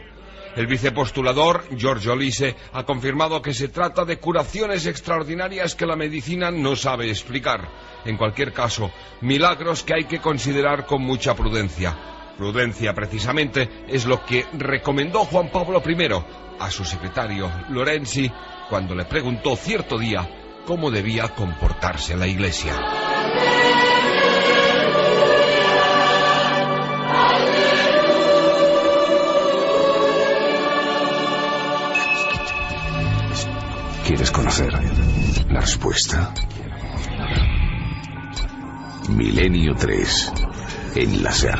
El vicepostulador, Giorgio Lise, ha confirmado que se trata de curaciones extraordinarias que la medicina no sabe explicar. En cualquier caso, milagros que hay que considerar con mucha prudencia. Prudencia, precisamente, es lo que recomendó Juan Pablo I a su secretario Lorenzi cuando le preguntó cierto día cómo debía comportarse la Iglesia. ¿Quieres conocer la respuesta? Milenio 3 en la SER.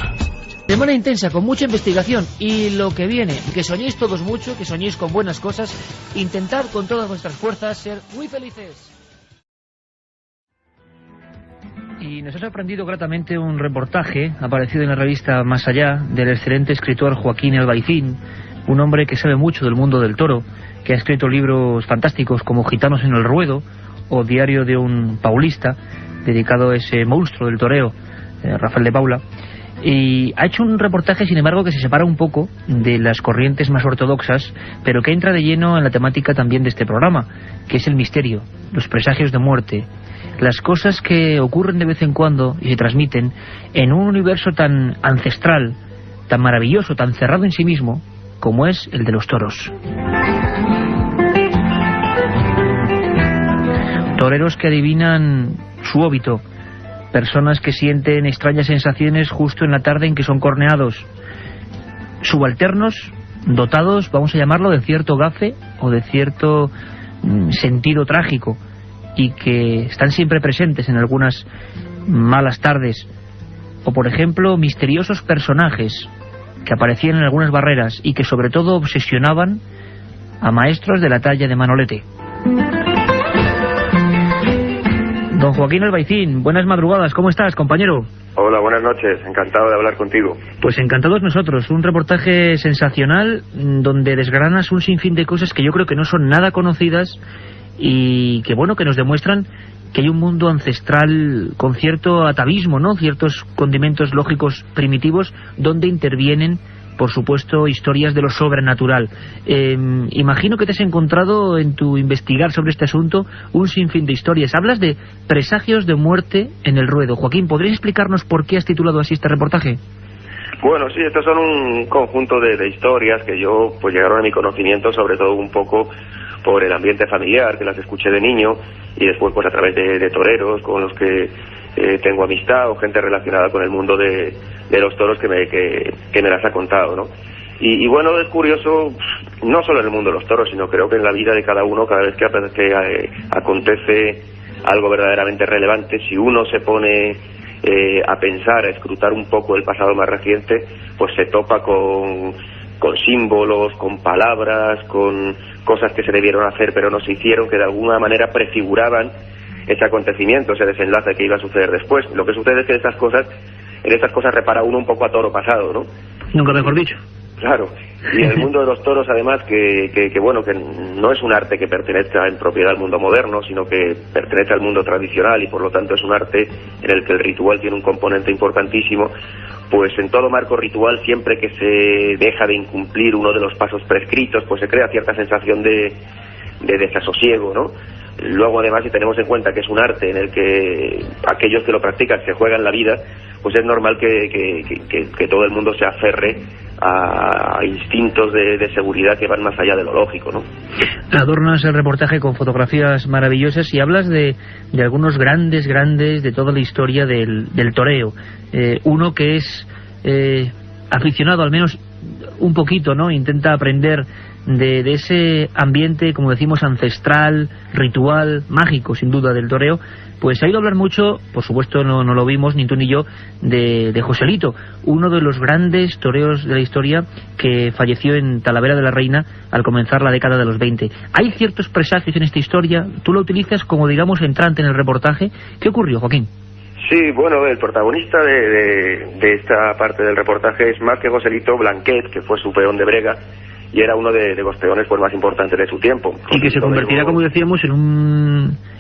Semana intensa, con mucha investigación y lo que viene, que soñéis todos mucho, que soñéis con buenas cosas, intentad con todas vuestras fuerzas ser muy felices. Y nos ha sorprendido gratamente un reportaje aparecido en la revista Más Allá del excelente escritor Joaquín Albaicín, un hombre que sabe mucho del mundo del toro, que ha escrito libros fantásticos como Gitanos en el Ruedo o Diario de un Paulista, dedicado a ese monstruo del toreo, Rafael de Paula. Y ha hecho un reportaje, sin embargo, que se separa un poco de las corrientes más ortodoxas, pero que entra de lleno en la temática también de este programa, que es el misterio, los presagios de muerte, las cosas que ocurren de vez en cuando y se transmiten en un universo tan ancestral, tan maravilloso, tan cerrado en sí mismo, como es el de los toros. Toreros que adivinan su óbito, personas que sienten extrañas sensaciones justo en la tarde en que son corneados, subalternos dotados, vamos a llamarlo, de cierto gafe o de cierto sentido trágico, y que están siempre presentes en algunas malas tardes, o por ejemplo misteriosos personajes que aparecían en algunas barreras y que sobre todo obsesionaban a maestros de la talla de Manolete. Don Joaquín Albaicín, buenas madrugadas, ¿cómo estás, compañero? Hola, buenas noches, encantado de hablar contigo. Pues encantados nosotros, un reportaje sensacional donde desgranas un sinfín de cosas que yo creo que no son nada conocidas y que, bueno, que nos demuestran que hay un mundo ancestral con cierto atavismo, ¿no? Ciertos condimentos lógicos primitivos donde intervienen, por supuesto, historias de lo sobrenatural. Imagino que te has encontrado en tu investigar sobre este asunto un sinfín de historias. Hablas de presagios de muerte en el ruedo. Joaquín, ¿podrías explicarnos por qué has titulado así este reportaje? Bueno, sí, estos son un conjunto de historias que yo, pues, llegaron a mi conocimiento, sobre todo un poco por el ambiente familiar, que las escuché de niño, y después pues a través de toreros con los que tengo amistad o gente relacionada con el mundo de los toros que me las ha contado, ¿no? Y bueno, es curioso, no solo en el mundo de los toros, sino creo que en la vida de cada uno, cada vez que acontece algo verdaderamente relevante, si uno se pone a pensar, a escrutar un poco el pasado más reciente, pues se topa con símbolos, con palabras, con cosas que se debieron hacer pero no se hicieron, que de alguna manera prefiguraban ese acontecimiento, ese desenlace que iba a suceder después. Lo que sucede es que en estas cosas repara uno un poco a toro pasado, ¿no? Nunca mejor dicho. Claro, y en el mundo de los toros, además, que bueno, que no es un arte que pertenezca en propiedad al mundo moderno, sino que pertenece al mundo tradicional, y por lo tanto es un arte en el que el ritual tiene un componente importantísimo. Pues en todo marco ritual, siempre que se deja de incumplir uno de los pasos prescritos, pues se crea cierta sensación de desasosiego, ¿no? Luego, además, si tenemos en cuenta que es un arte en el que aquellos que lo practican se juegan la vida, pues es normal que todo el mundo se aferre a instintos de seguridad que van más allá de lo lógico, ¿no? Adornas el reportaje con fotografías maravillosas y hablas de algunos grandes de toda la historia del toreo. Uno que es aficionado, al menos un poquito, ¿no? Intenta aprender de ese ambiente, como decimos, ancestral, ritual, mágico, sin duda, del toreo. Pues ha ido a hablar mucho, por supuesto no lo vimos ni tú ni yo, de Joselito, uno de los grandes toreros de la historia que falleció en Talavera de la Reina al comenzar la década de los 20. Hay ciertos presagios en esta historia, tú lo utilizas como, digamos, entrante en el reportaje. ¿Qué ocurrió, Joaquín? Sí, bueno, el protagonista de esta parte del reportaje es más que Joselito, Blanquet, que fue su peón de brega, y era uno de los peones pues más importantes de su tiempo. Y que se convertirá, como decíamos, en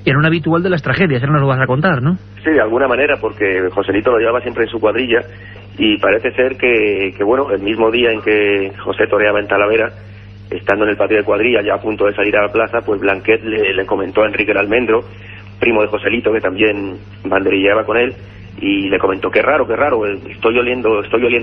era un habitual de las tragedias, ahora nos lo vas a contar, ¿no? Sí, de alguna manera, porque Joselito lo llevaba siempre en su cuadrilla, y parece ser que bueno, el mismo día en que José toreaba en Talavera, estando en el patio de cuadrilla, ya a punto de salir a la plaza, pues Blanquet le comentó a Enrique el Almendro, primo de Joselito, que también banderilleaba con él, y le comentó, qué raro, estoy oliendo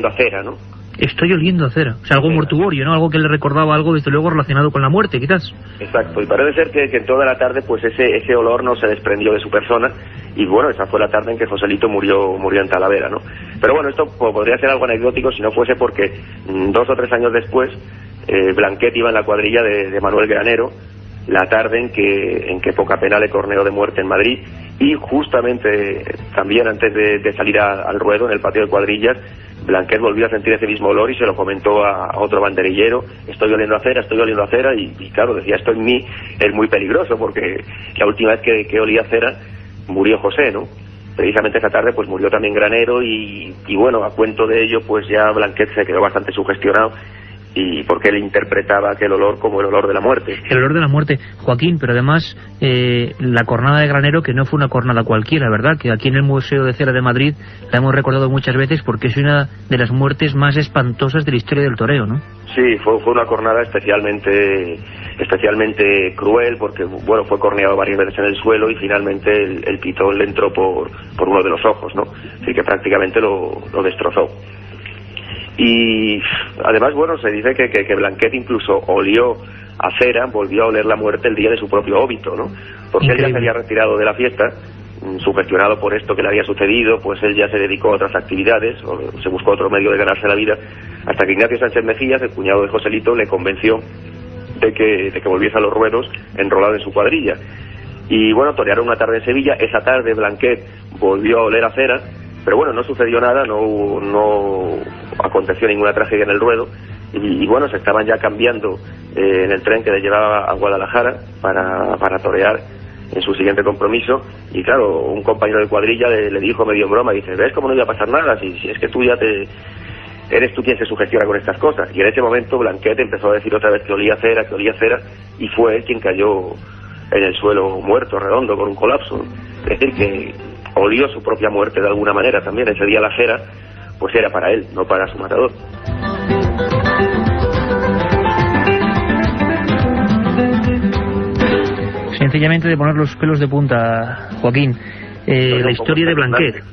a cera, ¿no? Estoy oliendo a cera, o sea, algo mortuorio, ¿no? Algo que le recordaba algo, desde luego, relacionado con la muerte, quizás. Exacto, y parece ser que en toda la tarde, pues ese olor no se desprendió de su persona, y bueno, esa fue la tarde en que Joselito murió en Talavera, ¿no? Pero bueno, esto podría ser algo anecdótico si no fuese porque 2 o 3 años después, Blanquet iba en la cuadrilla de Manuel Granero, la tarde en que Poca Pena le corneó de muerte en Madrid, y justamente también antes de salir al ruedo en el patio de cuadrillas, Blanquet volvió a sentir ese mismo olor y se lo comentó a otro banderillero, estoy oliendo a cera, y claro, decía, esto en mí es muy peligroso, porque la última vez que olía cera murió José, ¿no? Precisamente esa tarde pues murió también Granero, y bueno, a cuento de ello pues ya Blanquet se quedó bastante sugestionado, y porque él interpretaba aquel olor como el olor de la muerte. El olor de la muerte, Joaquín, pero además la cornada de Granero, que no fue una cornada cualquiera, ¿verdad? Que aquí en el Museo de Cera de Madrid la hemos recordado muchas veces porque es una de las muertes más espantosas de la historia del toreo, ¿no? Sí, fue una cornada especialmente cruel, porque bueno, fue corneado varias veces en el suelo y finalmente el pitón le entró por uno de los ojos, ¿no? Así que prácticamente lo destrozó. Y además, bueno, se dice que Blanquet incluso olió a cera, volvió a oler la muerte el día de su propio óbito, ¿no? Porque Increíble. Él ya se había retirado de la fiesta, sugestionado por esto que le había sucedido, pues él ya se dedicó a otras actividades, o se buscó otro medio de ganarse la vida, hasta que Ignacio Sánchez Mejías, el cuñado de Joselito, le convenció de que volviese a los ruedos enrolado en su cuadrilla. Y bueno, torearon una tarde en Sevilla. Esa tarde Blanquet volvió a oler a cera, pero bueno, no sucedió nada, no aconteció ninguna tragedia en el ruedo, y bueno, se estaban ya cambiando en el tren que le llevaba a Guadalajara para torear en su siguiente compromiso, y claro, un compañero de cuadrilla le dijo medio en broma, dice, ¿ves cómo no iba a pasar nada? Si es que tú ya eres tú quien se sugestiona con estas cosas. Y en ese momento Blanquet empezó a decir otra vez que olía cera, y fue él quien cayó en el suelo muerto, redondo, con un colapso. Es decir, que olió su propia muerte de alguna manera también. Ese día la cera pues era para él, no para su matador. Sencillamente de poner los pelos de punta, Joaquín, la historia de Blanquet.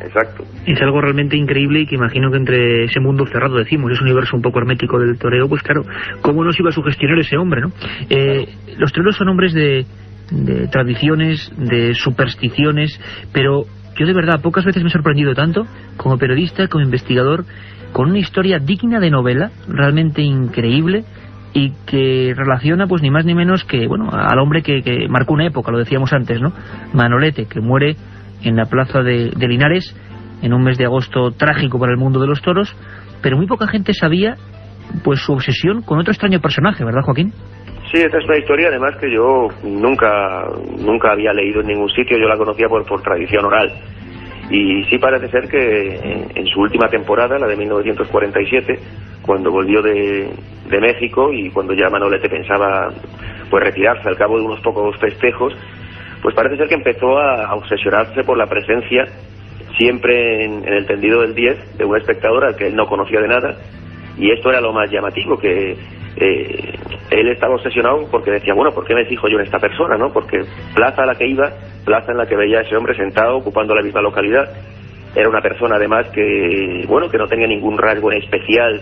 Exacto. Es algo realmente increíble, y que imagino que entre ese mundo cerrado, decimos, ese universo un poco hermético del toreo, pues claro, ¿cómo no se iba a sugestionar ese hombre, no? Los toreros son hombres de tradiciones, de supersticiones, pero yo de verdad pocas veces me he sorprendido tanto, como periodista, como investigador, con una historia digna de novela, realmente increíble, y que relaciona pues ni más ni menos que, bueno, al hombre que marcó una época, lo decíamos antes, ¿no? Manolete, que muere en la plaza de Linares en un mes de agosto trágico para el mundo de los toros, pero muy poca gente sabía pues su obsesión con otro extraño personaje, ¿verdad, Joaquín? Sí, esta es una historia además que yo nunca había leído en ningún sitio, yo la conocía por tradición oral. Y sí parece ser que en su última temporada, la de 1947, cuando volvió de México y cuando ya Manolete pensaba pues retirarse al cabo de unos pocos festejos, pues parece ser que empezó a obsesionarse por la presencia siempre en el tendido del 10 de un espectador al que él no conocía de nada, y esto era lo más llamativo, que él estaba obsesionado porque decía, bueno, ¿por qué me fijo yo en esta persona, no? Porque plaza a la que iba, plaza en la que veía a ese hombre sentado ocupando la misma localidad, era una persona además que, bueno, que no tenía ningún rasgo en especial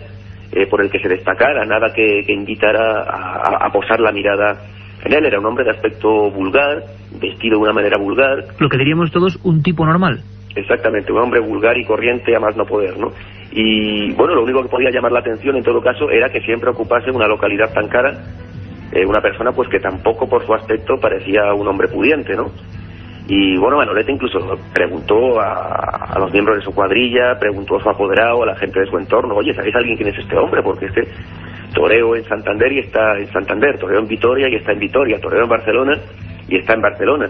por el que se destacara, nada que invitara a posar la mirada en él. Era un hombre de aspecto vulgar, vestido de una manera vulgar. Lo que diríamos todos un tipo normal. Exactamente, un hombre vulgar y corriente a más no poder, ¿no? Y bueno, lo único que podía llamar la atención en todo caso era que siempre ocupase una localidad tan cara, una persona pues que tampoco por su aspecto parecía un hombre pudiente, ¿no? Y bueno, Manolete incluso preguntó a los miembros de su cuadrilla, preguntó a su apoderado, a la gente de su entorno, oye, ¿sabéis alguien quién es este hombre? Porque este toreo en Santander y está en Santander, toreo en Vitoria y está en Vitoria, toreo en Barcelona y está en Barcelona.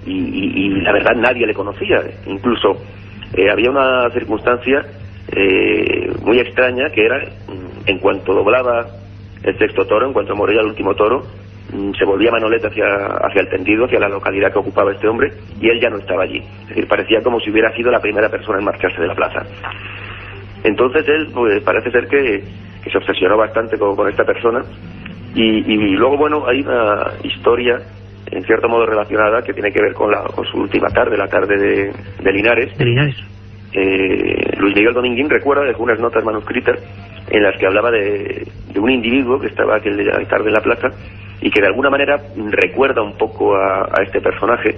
Y la verdad nadie le conocía. Incluso había una circunstancia muy extraña, que era en cuanto doblaba el sexto toro, en cuanto moría el último toro, se volvía Manolete hacia el tendido, hacia la localidad que ocupaba este hombre, y él ya no estaba allí. Es decir, parecía como si hubiera sido la primera persona en marcharse de la plaza. Entonces él, pues, parece ser que se obsesionó bastante con esta persona, y luego, bueno, hay una historia en cierto modo relacionada que tiene que ver con su última tarde, la tarde de Linares. De Linares. Luis Miguel Dominguín dejó unas notas manuscritas en las que hablaba de un individuo que estaba aquella tarde en la plaza y que de alguna manera recuerda un poco a este personaje,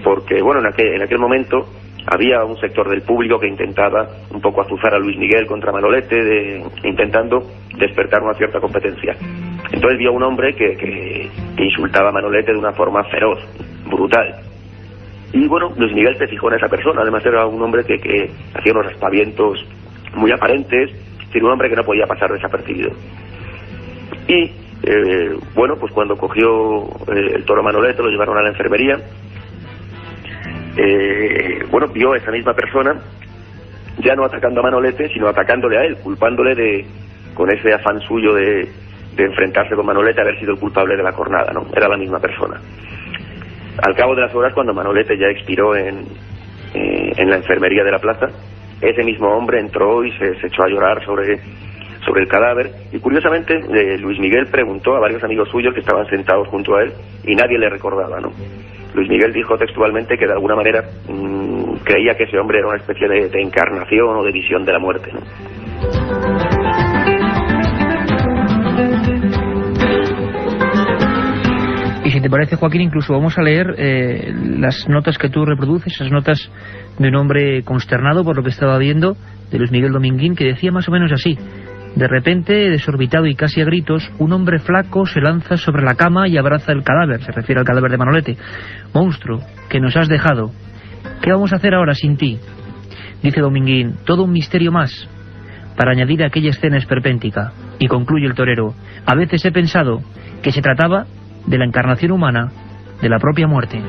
porque bueno, en aquel momento había un sector del público que intentaba un poco azuzar a Luis Miguel contra Manolete, intentando despertar una cierta competencia. Entonces vio a un hombre que insultaba a Manolete de una forma feroz, brutal. Y bueno, Luis Miguel se fijó en esa persona. Además era un hombre que hacía unos aspavientos muy aparentes, es decir, un hombre que no podía pasar desapercibido. Y bueno, pues cuando cogió el toro Manolete, lo llevaron a la enfermería. Bueno, vio a esa misma persona ya no atacando a Manolete, sino atacándole a él, culpándole con ese afán suyo de enfrentarse con Manolete, haber sido el culpable de la cornada, ¿no? Era la misma persona. Al cabo de las horas, cuando Manolete ya expiró en la enfermería de la plaza, ese mismo hombre entró y se echó a llorar sobre el cadáver, y curiosamente Luis Miguel preguntó a varios amigos suyos que estaban sentados junto a él y nadie le recordaba, ¿no? Luis Miguel dijo textualmente que de alguna manera creía que ese hombre era una especie de encarnación o de visión de la muerte, ¿no? Y si te parece, Joaquín, incluso vamos a leer las notas que tú reproduces, esas notas de un hombre consternado por lo que estaba viendo, de Luis Miguel Dominguín, que decía más o menos así: de repente, desorbitado y casi a gritos, un hombre flaco se lanza sobre la cama y abraza el cadáver, se refiere al cadáver de Manolete. Monstruo, que nos has dejado. ¿Qué vamos a hacer ahora sin ti? Dice Dominguín, todo un misterio más, para añadir a aquella escena esperpéntica. Y concluye el torero, a veces he pensado que se trataba de la encarnación humana de la propia muerte.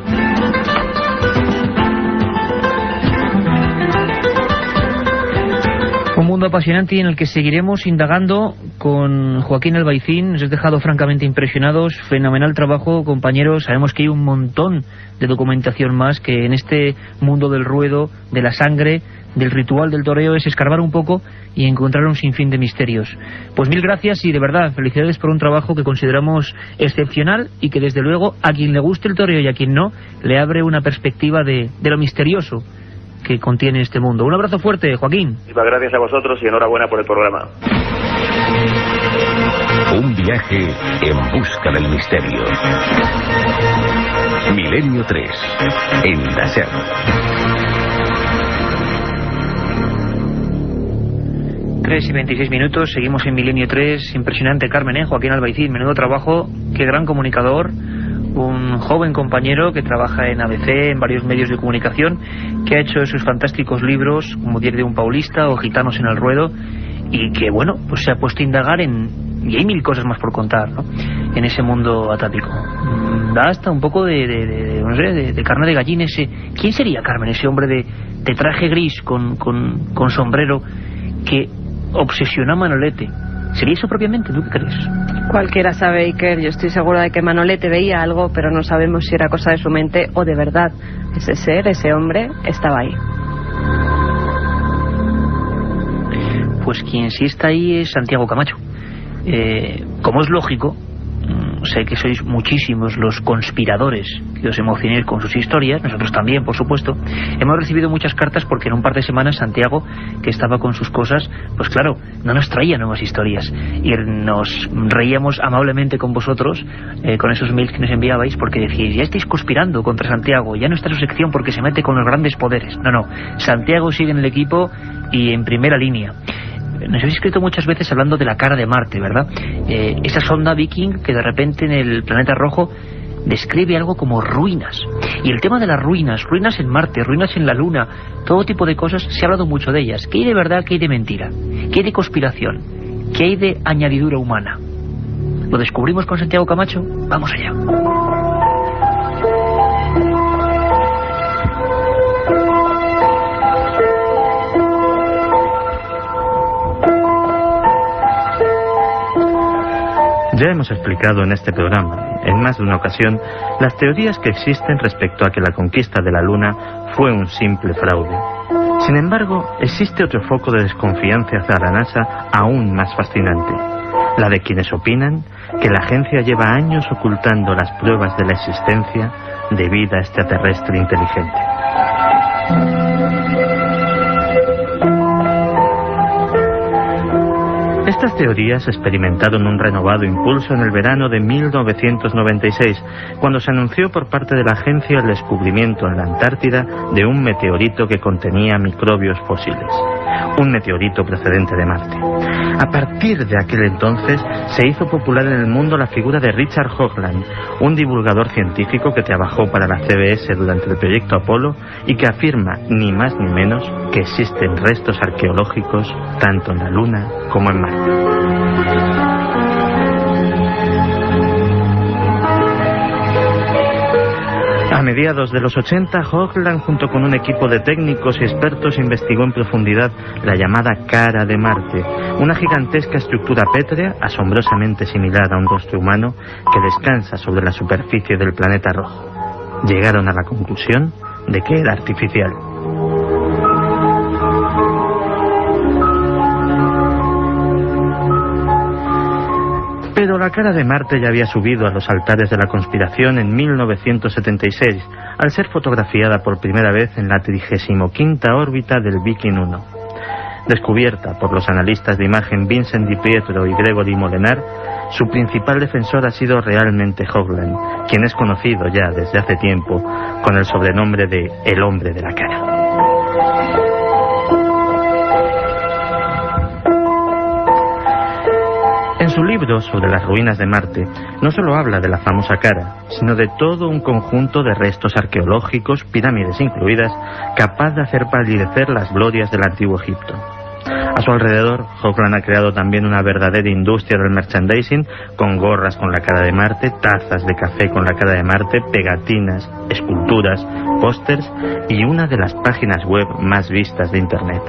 Un mundo apasionante y en el que seguiremos indagando con Joaquín Albaicín. Nos has dejado francamente impresionados. Fenomenal trabajo, compañeros. Sabemos que hay un montón de documentación más, que en este mundo del ruedo, de la sangre, del ritual del toreo, es escarbar un poco y encontrar un sinfín de misterios. Pues mil gracias y de verdad, felicidades por un trabajo que consideramos excepcional y que desde luego a quien le guste el toreo y a quien no, le abre una perspectiva de lo misterioso que contiene este mundo. Un abrazo fuerte, Joaquín. Gracias a vosotros y enhorabuena por el programa. Un viaje en busca del misterio. Milenio 3, en la SER. Tres y 26 minutos, seguimos en Milenio 3. Impresionante, Carmen, Joaquín Albaicín, menudo trabajo, qué gran comunicador. Un joven compañero que trabaja en ABC, en varios medios de comunicación, que ha hecho esos fantásticos libros como Diario de un Paulista o Gitanos en el Ruedo, y que, bueno, pues se ha puesto a indagar y hay mil cosas más por contar, ¿no?, en ese mundo atápico. Da hasta un poco de carne de gallina ese... ¿Quién sería, Carmen, ese hombre de traje gris con sombrero que obsesiona a Manolete? ¿Sería eso propiamente? ¿Tú qué crees? Cualquiera sabe, Iker. Yo estoy segura de que Manolete veía algo, pero no sabemos si era cosa de su mente o de verdad. Ese ser, ese hombre, estaba ahí. Pues quien sí está ahí es Santiago Camacho. Como es lógico, sé que sois muchísimos los conspiradores que os emocionéis con sus historias, nosotros también, por supuesto. Hemos recibido muchas cartas porque en un par de semanas Santiago, que estaba con sus cosas, pues claro, no nos traía nuevas historias y nos reíamos amablemente con vosotros con esos mails que nos enviabais, porque decíais, ya estáis conspirando contra Santiago, ya no está en su sección porque se mete con los grandes poderes. No, Santiago sigue en el equipo y en primera línea. Nos habéis escrito muchas veces hablando de la cara de Marte, ¿verdad? Esa sonda Viking que de repente en el planeta rojo describe algo como ruinas. Y el tema de las ruinas en Marte, ruinas en la Luna, todo tipo de cosas, se ha hablado mucho de ellas. ¿Qué hay de verdad, qué hay de mentira? ¿Qué hay de conspiración? ¿Qué hay de añadidura humana? ¿Lo descubrimos con Santiago Camacho? Vamos allá. Ya hemos explicado en este programa en más de una ocasión las teorías que existen respecto a que la conquista de la Luna fue un simple fraude. Sin embargo, existe otro foco de desconfianza hacia la NASA aún más fascinante, la de quienes opinan que la agencia lleva años ocultando las pruebas de la existencia de vida extraterrestre inteligente. Estas teorías experimentaron un renovado impulso en el verano de 1996, cuando se anunció por parte de la agencia el descubrimiento en la Antártida de un meteorito que contenía microbios fósiles, un meteorito procedente de Marte. A partir de aquel entonces se hizo popular en el mundo la figura de Richard Hoagland, un divulgador científico que trabajó para la CBS durante el proyecto Apolo y que afirma, ni más ni menos, que existen restos arqueológicos tanto en la Luna como en Marte. A mediados de los 80, Hoagland, junto con un equipo de técnicos y expertos, investigó en profundidad la llamada cara de Marte, una gigantesca estructura pétrea asombrosamente similar a un rostro humano que descansa sobre la superficie del planeta rojo. Llegaron a la conclusión de que era artificial. Pero la cara de Marte ya había subido a los altares de la conspiración en 1976, al ser fotografiada por primera vez en la 35ª órbita del Viking 1. Descubierta por los analistas de imagen Vincent Di Pietro y Gregory Molenar, su principal defensor ha sido realmente Hoagland, quien es conocido ya desde hace tiempo con el sobrenombre de El Hombre de la Cara. En su libro sobre las ruinas de Marte, no solo habla de la famosa cara, sino de todo un conjunto de restos arqueológicos, pirámides incluidas, capaz de hacer palidecer las glorias del antiguo Egipto. A su alrededor, Hoagland ha creado también una verdadera industria del merchandising, con gorras con la cara de Marte, tazas de café con la cara de Marte, pegatinas, esculturas, pósters y una de las páginas web más vistas de Internet.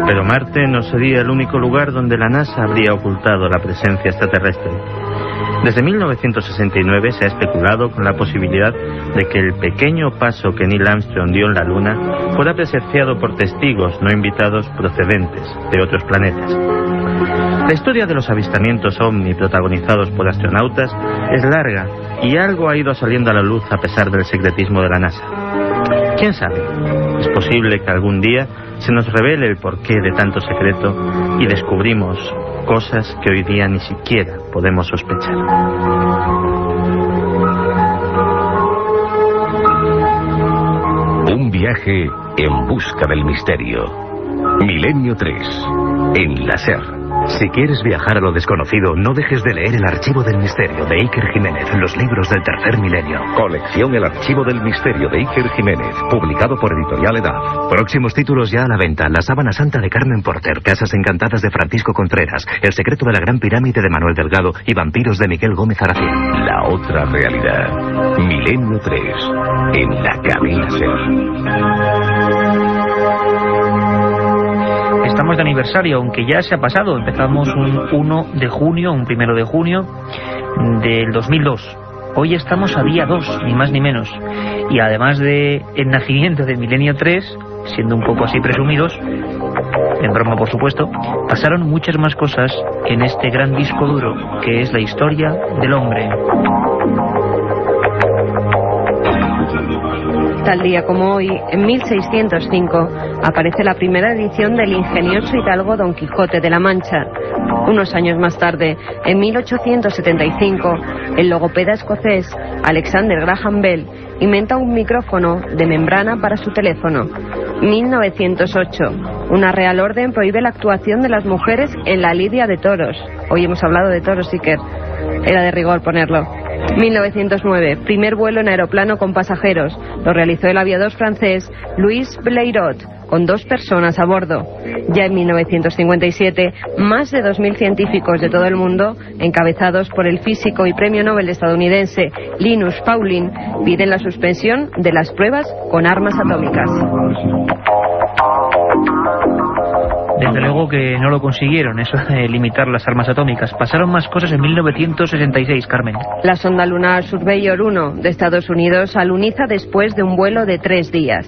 Pero Marte no sería el único lugar donde la NASA habría ocultado la presencia extraterrestre. Desde 1969 se ha especulado con la posibilidad de que el pequeño paso que Neil Armstrong dio en la Luna fuera presenciado por testigos no invitados procedentes de otros planetas. La historia de los avistamientos ovni protagonizados por astronautas es larga y algo ha ido saliendo a la luz a pesar del secretismo de la NASA. ¿Quién sabe? Es posible que algún día se nos revele el porqué de tanto secreto y descubrimos cosas que hoy día ni siquiera podemos sospechar. Un viaje en busca del misterio. Milenio 3, en la SER. Si quieres viajar a lo desconocido, no dejes de leer El Archivo del Misterio de Iker Jiménez, los libros del tercer milenio. Colección El Archivo del Misterio de Iker Jiménez, publicado por Editorial Edad. Próximos títulos ya a la venta: La Sábana Santa de Carmen Porter, Casas Encantadas de Francisco Contreras, El Secreto de la Gran Pirámide de Manuel Delgado y Vampiros de Miguel Gómez Aracín. La otra realidad. Milenio 3, en la cadena SER. Estamos de aniversario, aunque ya se ha pasado. Empezamos un 1 de junio del 2002. Hoy estamos a día 2, ni más ni menos. Y además de el nacimiento de Milenio 3, siendo un poco así presumidos, en broma por supuesto, pasaron muchas más cosas en este gran disco duro, que es la historia del hombre. Tal día como hoy, en 1605, aparece la primera edición del ingenioso hidalgo Don Quijote de la Mancha. Unos años más tarde, en 1875, el logopeda escocés Alexander Graham Bell inventa un micrófono de membrana para su teléfono. 1908, una real orden prohíbe la actuación de las mujeres en la lidia de toros. Hoy hemos hablado de toros, Iker. Era de rigor ponerlo. 1909, primer vuelo en aeroplano con pasajeros. Lo realizó el aviador francés Louis Blériot, con 2 personas a bordo. Ya en 1957, más de 2.000 científicos de todo el mundo, encabezados por el físico y premio Nobel estadounidense Linus Pauling, piden la suspensión de las pruebas con armas atómicas. Desde luego que no lo consiguieron, eso de limitar las armas atómicas. Pasaron más cosas en 1966, Carmen. La sonda lunar Surveyor 1 de Estados Unidos aluniza después de un vuelo de 3 días.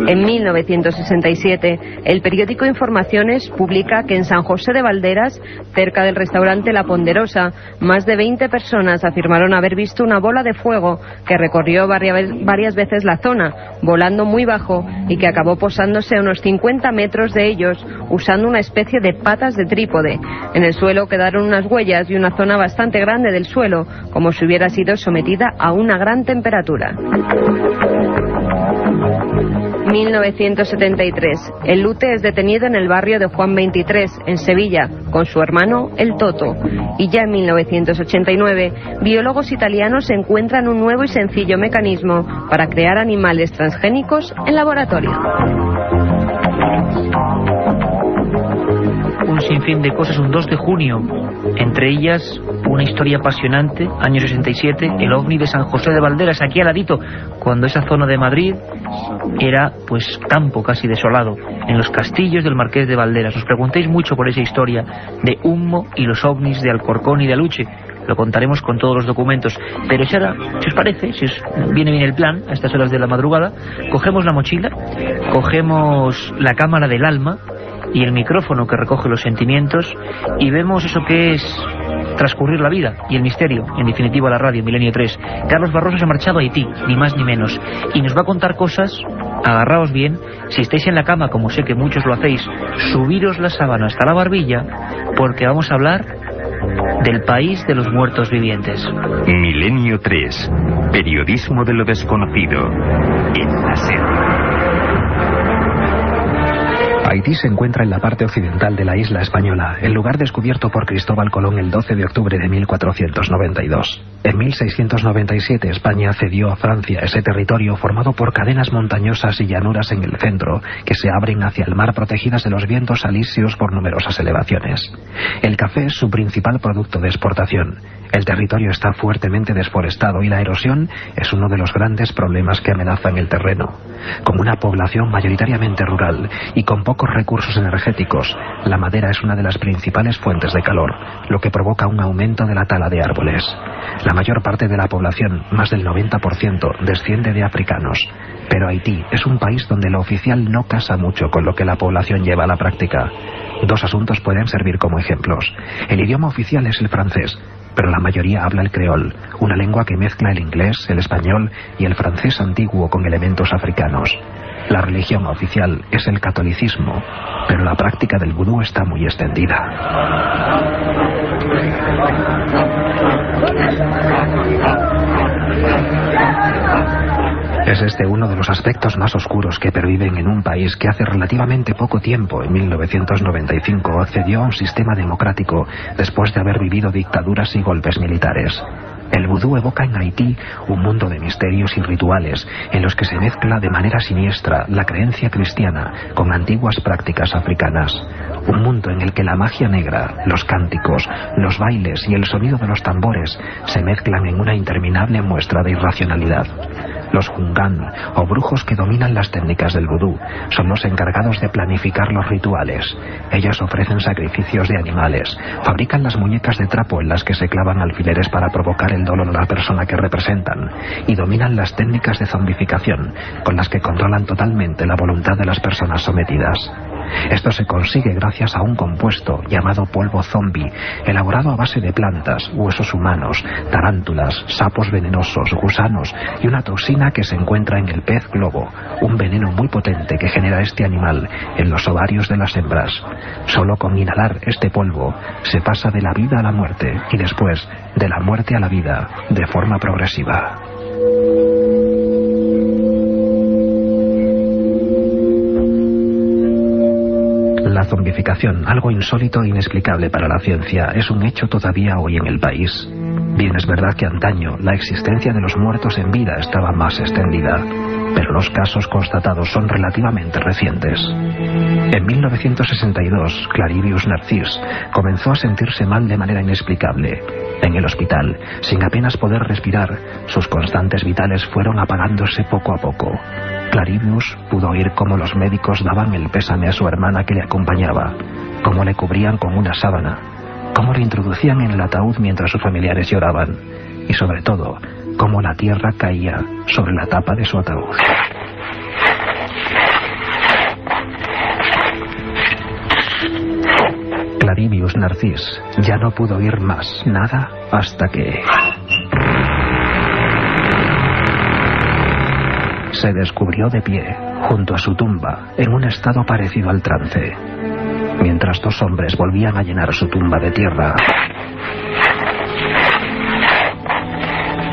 En 1967, el periódico Informaciones publica que en San José de Valderas, cerca del restaurante La Ponderosa, más de 20 personas afirmaron haber visto una bola de fuego que recorrió varias veces la zona, volando muy bajo y que acabó posándose a unos 50 metros de ellos, usando una especie de patas de trípode. En el suelo quedaron unas huellas y una zona bastante grande del suelo, como si hubiera sido sometida a una gran temperatura. 1973. El Lute es detenido en el barrio de Juan 23, en Sevilla, con su hermano, el Toto. Y ya en 1989, biólogos italianos encuentran un nuevo y sencillo mecanismo para crear animales transgénicos en laboratorio. Un sinfín de cosas, un 2 de junio, entre ellas una historia apasionante, año 67, el OVNI de San José de Valderas, aquí al ladito, cuando esa zona de Madrid era pues campo casi desolado, en los castillos del Marqués de Valderas. Os preguntéis mucho por esa historia de Humo y los OVNIs de Alcorcón y de Aluche. Lo contaremos con todos los documentos. Pero si ahora, si os parece, si os viene bien el plan, a estas horas de la madrugada, cogemos la mochila, cogemos la cámara del alma y el micrófono que recoge los sentimientos y vemos eso que es transcurrir la vida y el misterio, en definitiva la radio, Milenio 3. Carlos Barroso se ha marchado a Haití, ni más ni menos, y nos va a contar cosas. Agarraos bien, si estáis en la cama, como sé que muchos lo hacéis, subiros la sábana hasta la barbilla, porque vamos a hablar del país de los muertos vivientes. Milenio 3, periodismo de lo desconocido, en la SER. Haití se encuentra en la parte occidental de la isla española, el lugar descubierto por Cristóbal Colón el 12 de octubre de 1492. En 1697 España cedió a Francia ese territorio formado por cadenas montañosas y llanuras en el centro, que se abren hacia el mar protegidas de los vientos alisios por numerosas elevaciones. El café es su principal producto de exportación. El territorio está fuertemente desforestado y la erosión es uno de los grandes problemas que amenazan el terreno. Con una población mayoritariamente rural y con pocos recursos energéticos, la madera es una de las principales fuentes de calor, lo que provoca un aumento de la tala de árboles. La mayor parte de la población, más del 90%, desciende de africanos. Pero Haití es un país donde lo oficial no casa mucho con lo que la población lleva a la práctica. 2 asuntos pueden servir como ejemplos. El idioma oficial es el francés, pero la mayoría habla el creol, una lengua que mezcla el inglés, el español y el francés antiguo con elementos africanos. La religión oficial es el catolicismo, pero la práctica del vudú está muy extendida. Es este uno de los aspectos más oscuros que perviven en un país que hace relativamente poco tiempo, en 1995, accedió a un sistema democrático después de haber vivido dictaduras y golpes militares. El vudú evoca en Haití un mundo de misterios y rituales en los que se mezcla de manera siniestra la creencia cristiana con antiguas prácticas africanas. Un mundo en el que la magia negra, los cánticos, los bailes y el sonido de los tambores se mezclan en una interminable muestra de irracionalidad. Los Hungan, o brujos que dominan las técnicas del vudú, son los encargados de planificar los rituales. Ellos ofrecen sacrificios de animales, fabrican las muñecas de trapo en las que se clavan alfileres para provocar el dolor a la persona que representan, y dominan las técnicas de zombificación, con las que controlan totalmente la voluntad de las personas sometidas. Esto se consigue gracias a un compuesto llamado polvo zombie, elaborado a base de plantas, huesos humanos, tarántulas, sapos venenosos, gusanos y una toxina que se encuentra en el pez globo, un veneno muy potente que genera este animal en los ovarios de las hembras. Solo con inhalar este polvo se pasa de la vida a la muerte y después de la muerte a la vida de forma progresiva. La zombificación, algo insólito e inexplicable para la ciencia, es un hecho todavía hoy en el país. Bien, es verdad que antaño la existencia de los muertos en vida estaba más extendida, pero los casos constatados son relativamente recientes. En 1962, Clarivius Narcís comenzó a sentirse mal de manera inexplicable. En el hospital, sin apenas poder respirar, sus constantes vitales fueron apagándose poco a poco. Clarivius pudo oír cómo los médicos daban el pésame a su hermana que le acompañaba. cómo le cubrían con una sábana, cómo le introducían en el ataúd mientras sus familiares lloraban, y sobre todo, cómo la tierra caía sobre la tapa de su ataúd. Clarivius Narcís ya no pudo oír más nada hasta que se descubrió de pie junto a su tumba en un estado parecido al trance, mientras dos hombres volvían a llenar su tumba de tierra.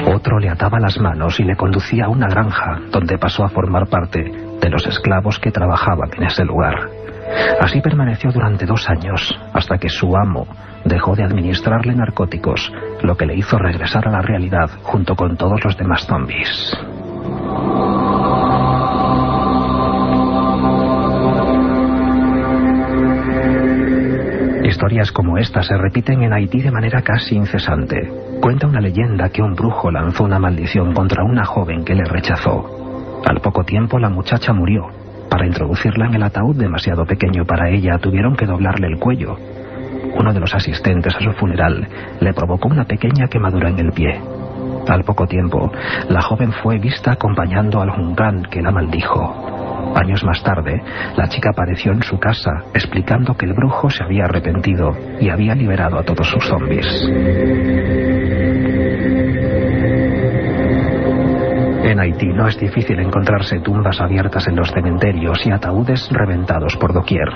Otro le ataba las manos y le conducía a una granja donde pasó a formar parte de los esclavos que trabajaban en ese lugar. Así permaneció durante 2 años, hasta que su amo dejó de administrarle narcóticos, lo que le hizo regresar a la realidad junto con todos los demás zombies. Historias como esta se repiten en Haití de manera casi incesante. Cuenta una leyenda que un brujo lanzó una maldición contra una joven que le rechazó. Al poco tiempo la muchacha murió. Para introducirla en el ataúd demasiado pequeño para ella, tuvieron que doblarle el cuello. Uno de los asistentes a su funeral le provocó una pequeña quemadura en el pie. Al poco tiempo, la joven fue vista acompañando al Jungán que la maldijo. Años más tarde, la chica apareció en su casa, explicando que el brujo se había arrepentido y había liberado a todos sus zombies. En Haití no es difícil encontrarse tumbas abiertas en los cementerios y ataúdes reventados por doquier.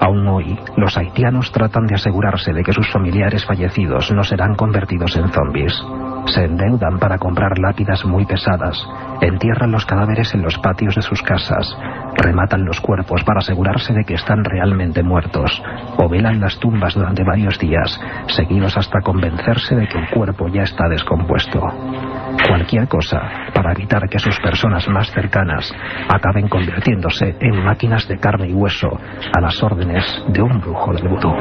Aún hoy, los haitianos tratan de asegurarse de que sus familiares fallecidos no serán convertidos en zombies. Se endeudan para comprar lápidas muy pesadas, entierran los cadáveres en los patios de sus casas, rematan los cuerpos para asegurarse de que están realmente muertos, o velan las tumbas durante varios días, seguidos hasta convencerse de que el cuerpo ya está descompuesto. Cualquier cosa para evitar que sus personas más cercanas acaben convirtiéndose en máquinas de carne y hueso a las órdenes de un brujo del vudú.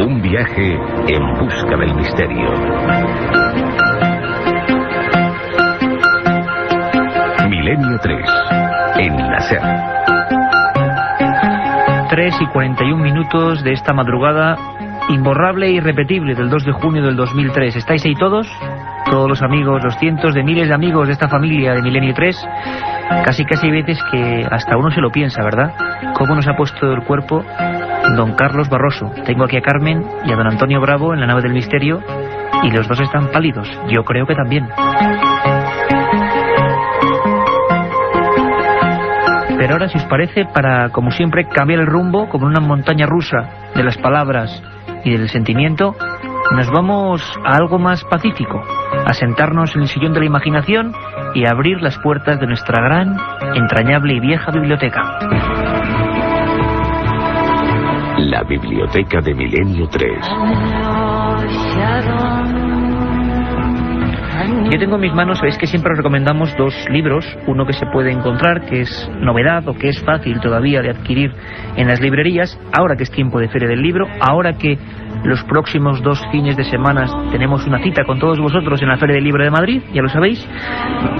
Un viaje en busca del misterio. Milenio 3, en la SER. 3:41 de esta madrugada imborrable e irrepetible del 2 de junio del 2003. ¿Estáis ahí todos? Todos los amigos, los cientos de miles de amigos de esta familia de Milenio 3. Casi hay veces que hasta uno se lo piensa, ¿verdad? ¿Cómo nos ha puesto el cuerpo don Carlos Barroso? Tengo aquí a Carmen y a don Antonio Bravo en la nave del misterio y los dos están pálidos. Yo creo que también. Pero ahora, si os parece, para, como siempre, cambiar el rumbo, como una montaña rusa de las palabras y del sentimiento, nos vamos a algo más pacífico, a sentarnos en el sillón de la imaginación y a abrir las puertas de nuestra gran, entrañable y vieja biblioteca. La biblioteca de Milenio 3. Yo tengo en mis manos, sabéis que siempre recomendamos 2 libros, uno que se puede encontrar, que es novedad o que es fácil todavía de adquirir en las librerías, ahora que es tiempo de Feria del Libro, ahora que los próximos 2 fines de semana tenemos una cita con todos vosotros en la Feria del Libro de Madrid, ya lo sabéis,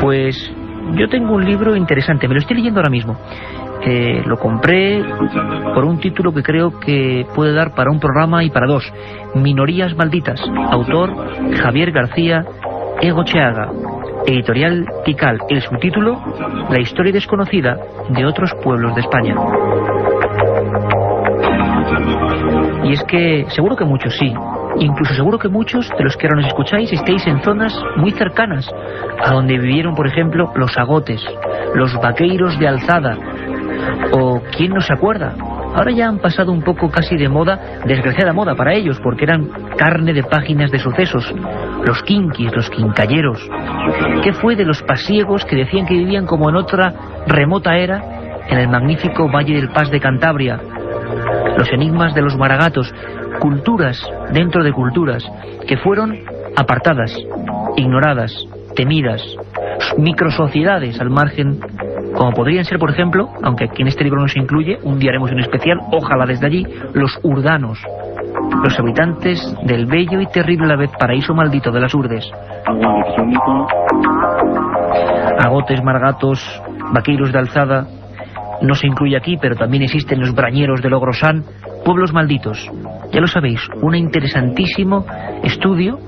pues yo tengo un libro interesante, me lo estoy leyendo ahora mismo. Lo compré por un título que creo que puede dar para un programa y para 2. Minorías malditas. Autor Javier García Egocheaga. Editorial Tikal. El subtítulo: La historia desconocida de otros pueblos de España. Y es que seguro que muchos sí. Incluso seguro que muchos de los que ahora nos escucháis estéis en zonas muy cercanas a donde vivieron, por ejemplo, los agotes, los vaqueiros de Alzada. O quién no se acuerda, ahora ya han pasado un poco casi de moda, desgraciada moda para ellos, porque eran carne de páginas de sucesos, los kinkis, los quincalleros. ¿Qué fue de los pasiegos que decían que vivían como en otra remota era en el magnífico Valle del Pas de Cantabria? Los enigmas de los maragatos, culturas dentro de culturas que fueron apartadas, ignoradas, temidas, microsociedades al margen, como podrían ser, por ejemplo, aunque aquí en este libro no se incluye, un día haremos un especial, ojalá desde allí, los urdanos, los habitantes del bello y terrible a la vez paraíso maldito de las Urdes. Agotes, margatos, vaqueiros de alzada. No se incluye aquí, pero también existen los brañeros de Logrosán, pueblos malditos. Ya lo sabéis, un interesantísimo estudio.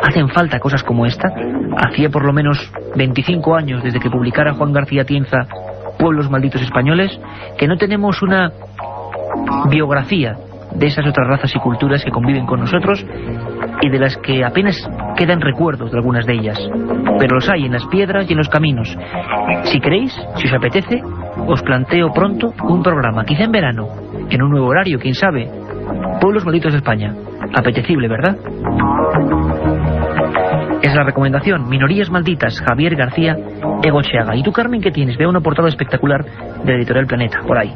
Hacen falta cosas como esta. Hacía por lo menos 25 años desde que publicara Juan García Tienza Pueblos Malditos Españoles, que no tenemos una biografía de esas otras razas y culturas que conviven con nosotros y de las que apenas quedan recuerdos de algunas de ellas. Pero los hay en las piedras y en los caminos. Si queréis, si os apetece, os planteo pronto un programa, quizá en verano, en un nuevo horario, quién sabe. Pueblos Malditos de España. Apetecible, ¿verdad? Es la recomendación. Minorías Malditas, Javier García Egocheaga. ¿Y tú, Carmen, qué tienes? Veo una portada espectacular de la editorial Planeta, por ahí.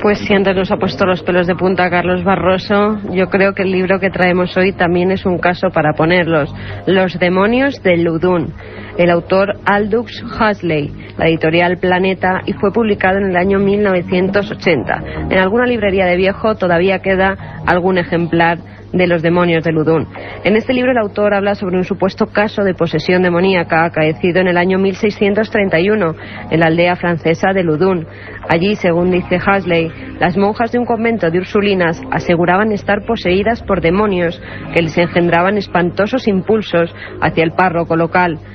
Pues si antes nos ha puesto los pelos de punta Carlos Barroso, yo creo que el libro que traemos hoy también es un caso para ponerlos. Los demonios de Ludun. El autor Aldous Huxley, la editorial Planeta, y fue publicado en el año 1980. En alguna librería de viejo todavía queda algún ejemplar de Los demonios de Ludun. En este libro el autor habla sobre un supuesto caso de posesión demoníaca acaecido en el año 1631 en la aldea francesa de Ludun. Allí, según dice Huxley, las monjas de un convento de ursulinas aseguraban estar poseídas por demonios que les engendraban espantosos impulsos hacia el párroco local.